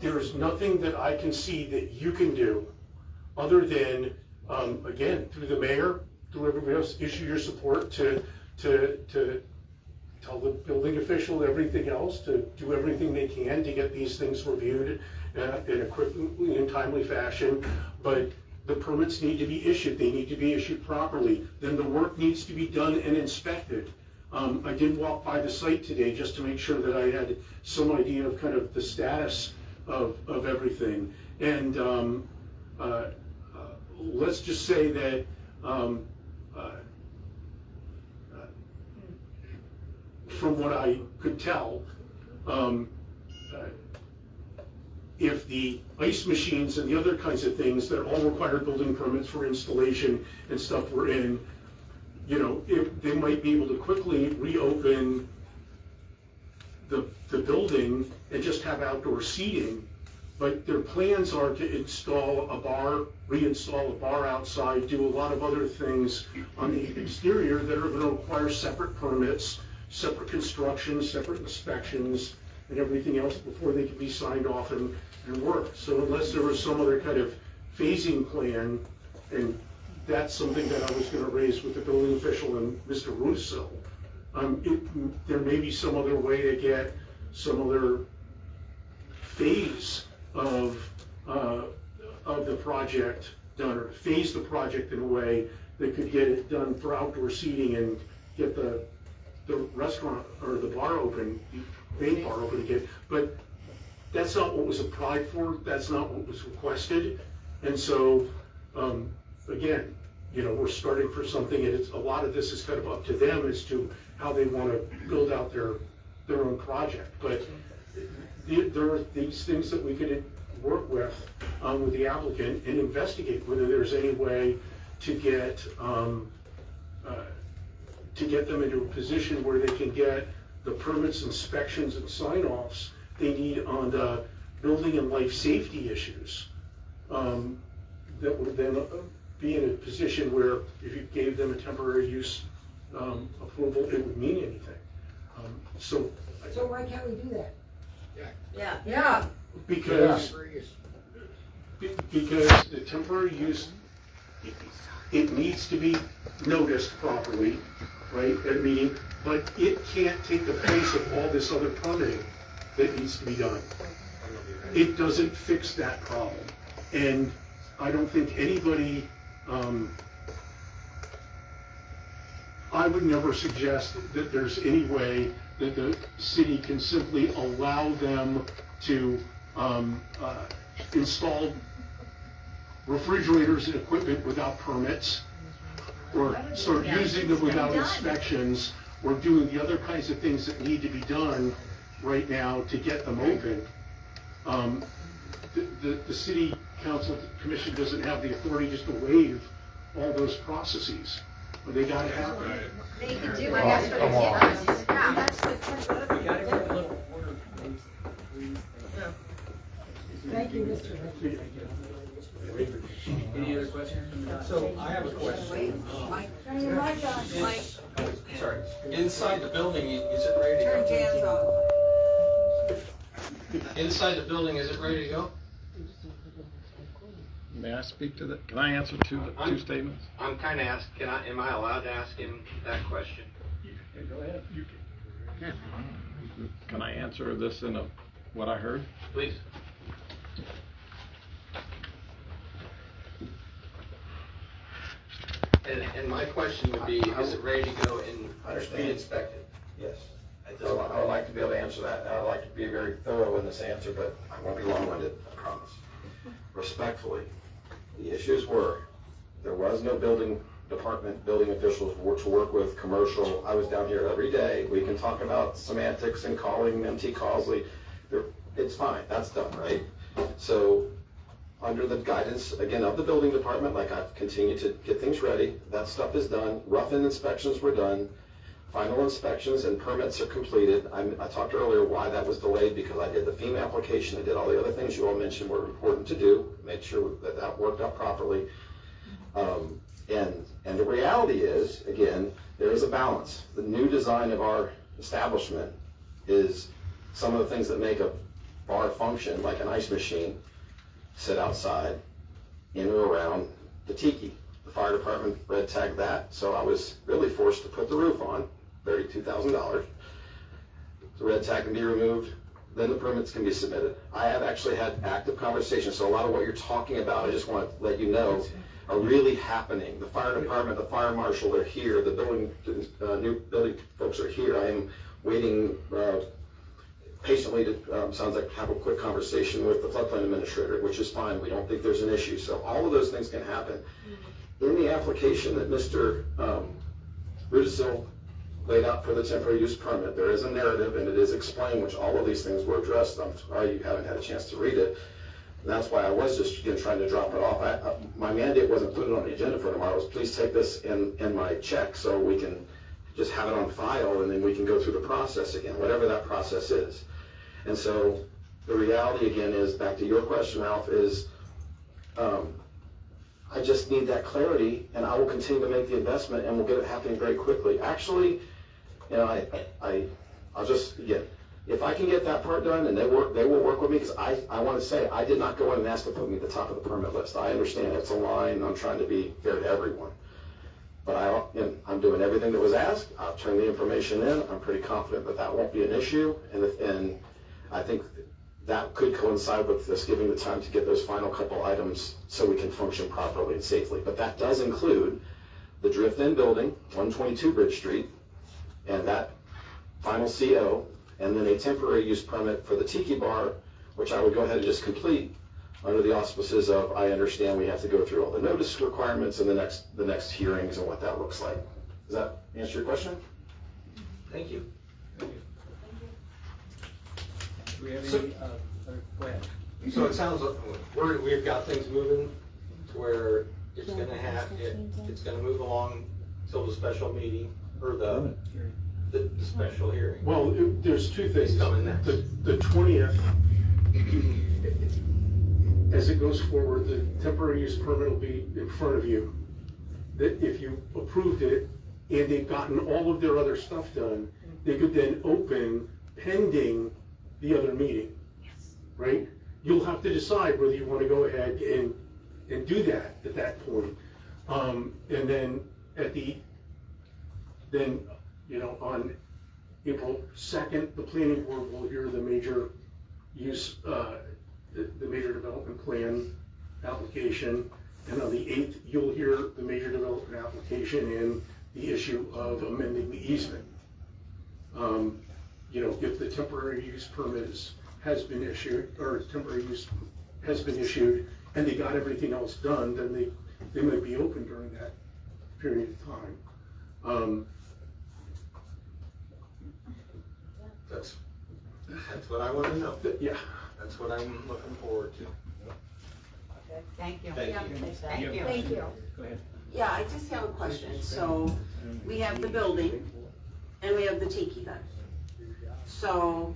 There's nothing that I can see that you can do other than, again, through the mayor, through everybody else, issue your support to tell the building official everything else, to do everything they can to get these things reviewed in a quick and timely fashion. But the permits need to be issued. They need to be issued properly. Then the work needs to be done and inspected. I did walk by the site today just to make sure that I had some idea of kind of the status of everything. And let's just say that from what I could tell, if the ice machines and the other kinds of things that all require building permits for installation and stuff were in, you know, if they might be able to quickly reopen the building and just have outdoor seating, but their plans are to install a bar, reinstall a bar outside, do a lot of other things on the exterior that are going to require separate permits, separate construction, separate inspections, and everything else before they can be signed off and work. So unless there was some other kind of phasing plan, and that's something that I was going to raise with the building official and Mr. Russo, there may be some other way to get some other phase of the project done, or phase the project in a way that could get it done for outdoor seating and get the restaurant or the bar open, the main bar open again. But that's not what was applied for. That's not what was requested. And so, again, you know, we're starting for something, and a lot of this is kind of up to them as to how they want to build out their own project. But there are these things that we could work with the applicant and investigate whether there's any way to get them into a position where they can get the permits, inspections, and sign-offs they need on the building and life safety issues. That would then be in a position where if you gave them a temporary use approval, it would mean anything. So why can't we do that? Yeah. Because the temporary use, it needs to be noticed properly, right, at meeting, but it can't take the place of all this other permitting that needs to be done. It doesn't fix that problem. And I don't think anybody, I would never suggest that there's any way that the city can simply allow them to installed refrigerators and equipment without permits, or start using them without inspections, or doing the other kinds of things that need to be done right now to get them open. The city council commission doesn't have the authority just to waive all those processes. But they gotta happen. They can do what that's for the kids. Yeah, that's what. We gotta get a little order, please. Thank you, Mr. Lincoln. Any other questions? So I have a question. Turn your mic on. Mike. Sorry. Inside the building, is it ready to go? Turn jams off. Inside the building, is it ready to go? May I speak to that? Can I answer two statements? I'm kind of asking, am I allowed to ask him that question? Yeah, go ahead. Can I answer this in what I heard? Please. And my question would be, is it ready to go and be inspected? Yes. I would like to be able to answer that. I would like to be very thorough in this answer, but I won't be long-winded, I promise. Respectfully, the issues were, there was no building department, building officials to work with commercial. I was down here every day. We can talk about semantics and calling MT Causely. It's fine, that's done, right? So, under the guidance, again, of the building department, like I've continued to get things ready, that stuff is done. Rough-in inspections were done. Final inspections and permits are completed. I talked earlier why that was delayed, because I did the FEMA application, I did all the other things you all mentioned were important to do, make sure that that worked out properly. And the reality is, again, there is a balance. The new design of our establishment is some of the things that make a bar function, like an ice machine, sit outside, in or around the tiki. The fire department red tagged that, so I was really forced to put the roof on, $32,000. The red tag can be removed, then the permits can be submitted. I have actually had active conversations, so a lot of what you're talking about, I just want to let you know, are really happening. The fire department, the fire marshal, they're here. The building, new building folks are here. I am waiting patiently to, sounds like, have a quick conversation with the floodplain administrator, which is fine. We don't think there's an issue. So all of those things can happen. In the application that Mr. Rudisil laid out for the temporary use permit, there is a narrative, and it is explained, which all of these things were addressed. I'm sorry you haven't had a chance to read it. And that's why I was just trying to drop it off. My mandate wasn't put it on the agenda for tomorrow. It was please take this in my check so we can just have it on file, and then we can go through the process again, whatever that process is. And so the reality again is, back to your question, Ralph, is I just need that clarity, and I will continue to make the investment, and we'll get it happening very quickly. Actually, you know, I'll just, again, if I can get that part done, and they will work with me, because I want to say, I did not go in and ask to put me at the top of the permit list. I understand it's a line, I'm trying to be fair to everyone. But I'm doing everything that was asked, I've turned the information in, I'm pretty confident that that won't be an issue, and I think that could coincide with us giving the time to get those final couple items so we can function properly and safely. But that does include the drift-in building, 122 Bridge Street, and that final CO, and then a temporary use permit for the Tiki Bar, which I would go ahead and just complete under the auspices of, I understand we have to go through all the notice requirements and the next hearings and what that looks like. Does that answer your question? Thank you. Do we have any, go ahead. So it sounds like we've got things moving to where it's gonna move along till the special meeting, or the special hearing. Well, there's two things. It's coming next. The 20th, as it goes forward, the temporary use permit will be in front of you. That if you approved it and they've gotten all of their other stuff done, they could then open pending the other meeting, right? You'll have to decide whether you want to go ahead and do that at that point. And then on April 2nd, the planning board will hear the major use, the major development plan application. And on the 8th, you'll hear the major development application and the issue of amending the easement. If the temporary use permit has been issued, or temporary use has been issued and they got everything else done, then they might be open during that period of time. That's what I want to know. Yeah. That's what I'm looking forward to. Thank you. Thank you. Thank you. Thank you. Go ahead. Yeah, I just have a question. So we have the building and we have the tiki hut. So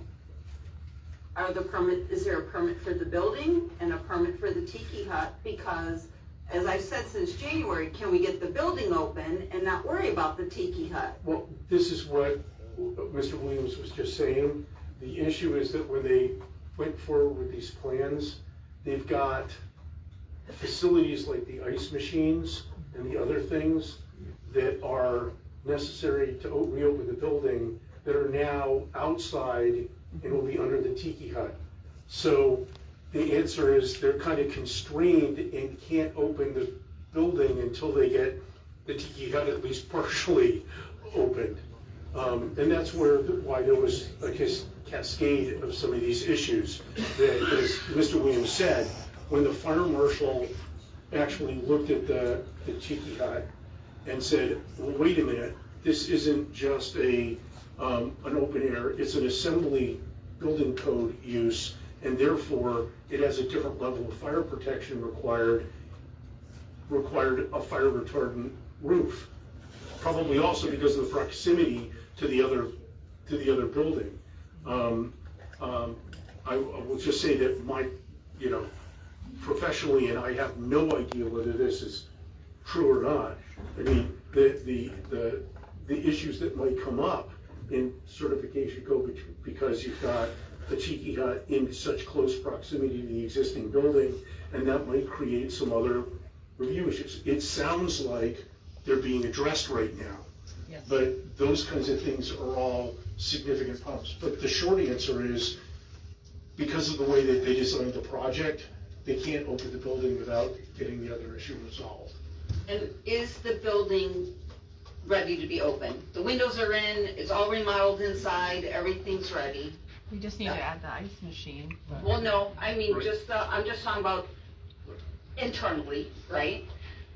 is there a permit for the building and a permit for the tiki hut? Because as I've said since January, can we get the building open and not worry about the tiki hut? Well, this is what Mr. Williams was just saying. The issue is that when they went forward with these plans, they've got facilities like the ice machines and the other things that are necessary to reopen the building that are now outside and will be under the tiki hut. So the answer is they're kind of constrained and can't open the building until they get the tiki hut at least partially opened. And that's why there was a cascade of some of these issues that, as Mr. Williams said, when the fire marshal actually looked at the tiki hut and said, well, wait a minute, this isn't just an open air, it's an assembly building code use, and therefore it has a different level of fire protection required a fire retardant roof. Probably also because of the proximity to the other building. I will just say that professionally, and I have no idea whether this is true or not. I mean, the issues that might come up in certification code because you've got the tiki hut in such close proximity to the existing building, and that might create some other review issues. It sounds like they're being addressed right now. Yes. But those kinds of things are all significant problems. But the short answer is, because of the way that they designed the project, they can't open the building without getting the other issue resolved. And is the building ready to be open? The windows are in, it's all remodeled inside, everything's ready. We just need to add the ice machine. Well, no, I mean, Right. I'm just talking about internally, right?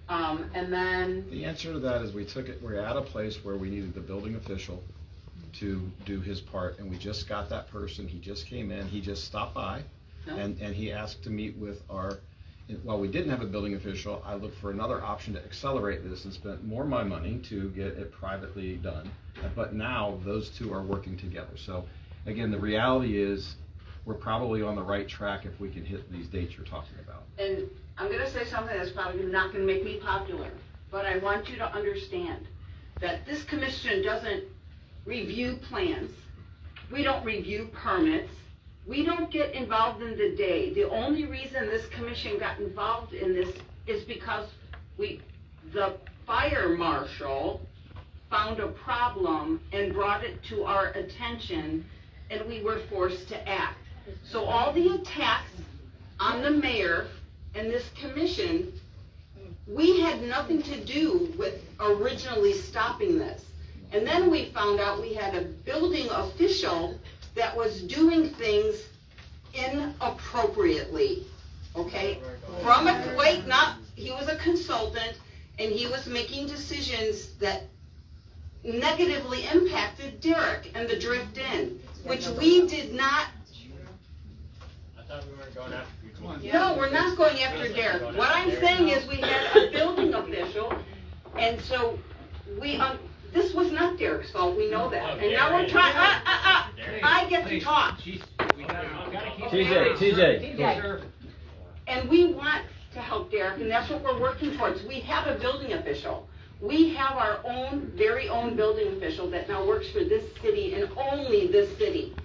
And then, The answer to that is we're at a place where we needed the building official to do his part, and we just got that person. He just came in, he just stopped by, and he asked to meet with while we didn't have a building official, I looked for another option to accelerate this and spent more of my money to get it privately done. But now those two are working together. So again, the reality is we're probably on the right track if we can hit these dates you're talking about. and I'm gonna say something that's probably not gonna make me popular, but I want you to understand that this commission doesn't review plans. We don't review permits. We don't get involved in the day. The only reason this commission got involved in this is because the fire marshal found a problem and brought it to our attention, and we were forced to act. So all the attacks on the mayor and this commission, we had nothing to do with originally stopping this. And then we found out we had a building official that was doing things inappropriately, okay? He was a consultant, and he was making decisions that negatively impacted Derek and the Drift Inn, which we did not. I thought we weren't going after people. No, we're not going after Derek. What I'm saying is we had a building official, and so this was not Derek's fault, we know that. And now we're trying, I get to talk. TJ. And we want to help Derek, and that's what we're working towards. We have a building official. We have our very own building official that now works for this city and only this city.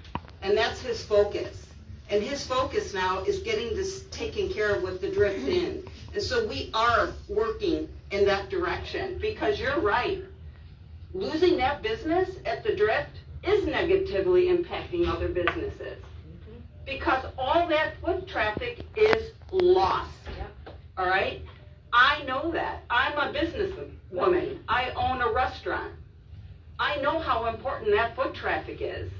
And that's his focus. And his focus now is getting this taken care of with the Drift Inn. And so we are working in that direction, because you're right. Losing that business at the Drift is negatively impacting other businesses, because all that foot traffic is lost. All right? I know that. I'm a businesswoman. I own a restaurant. I know how important that foot traffic is.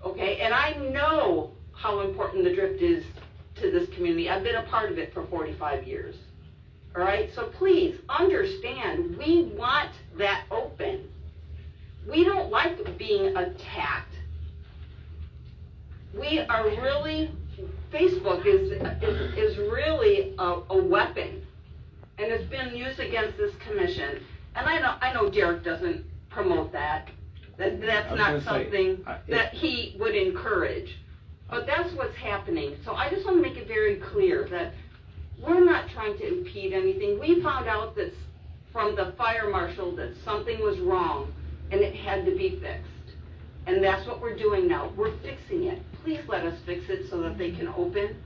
Okay? And I know how important the Drift is to this community. I've been a part of it for 45 years. All right, so please understand, we want that open. We don't like being attacked. We are really, Facebook is really a weapon, and it's been used against this commission. And I know Derek doesn't promote that. That's not something that he would encourage. But that's what's happening. So I just want to make it very clear that we're not trying to impede anything. We found out that from the fire marshal that something was wrong and it had to be fixed. And that's what we're doing now. We're fixing it. Please let us fix it so that they can open.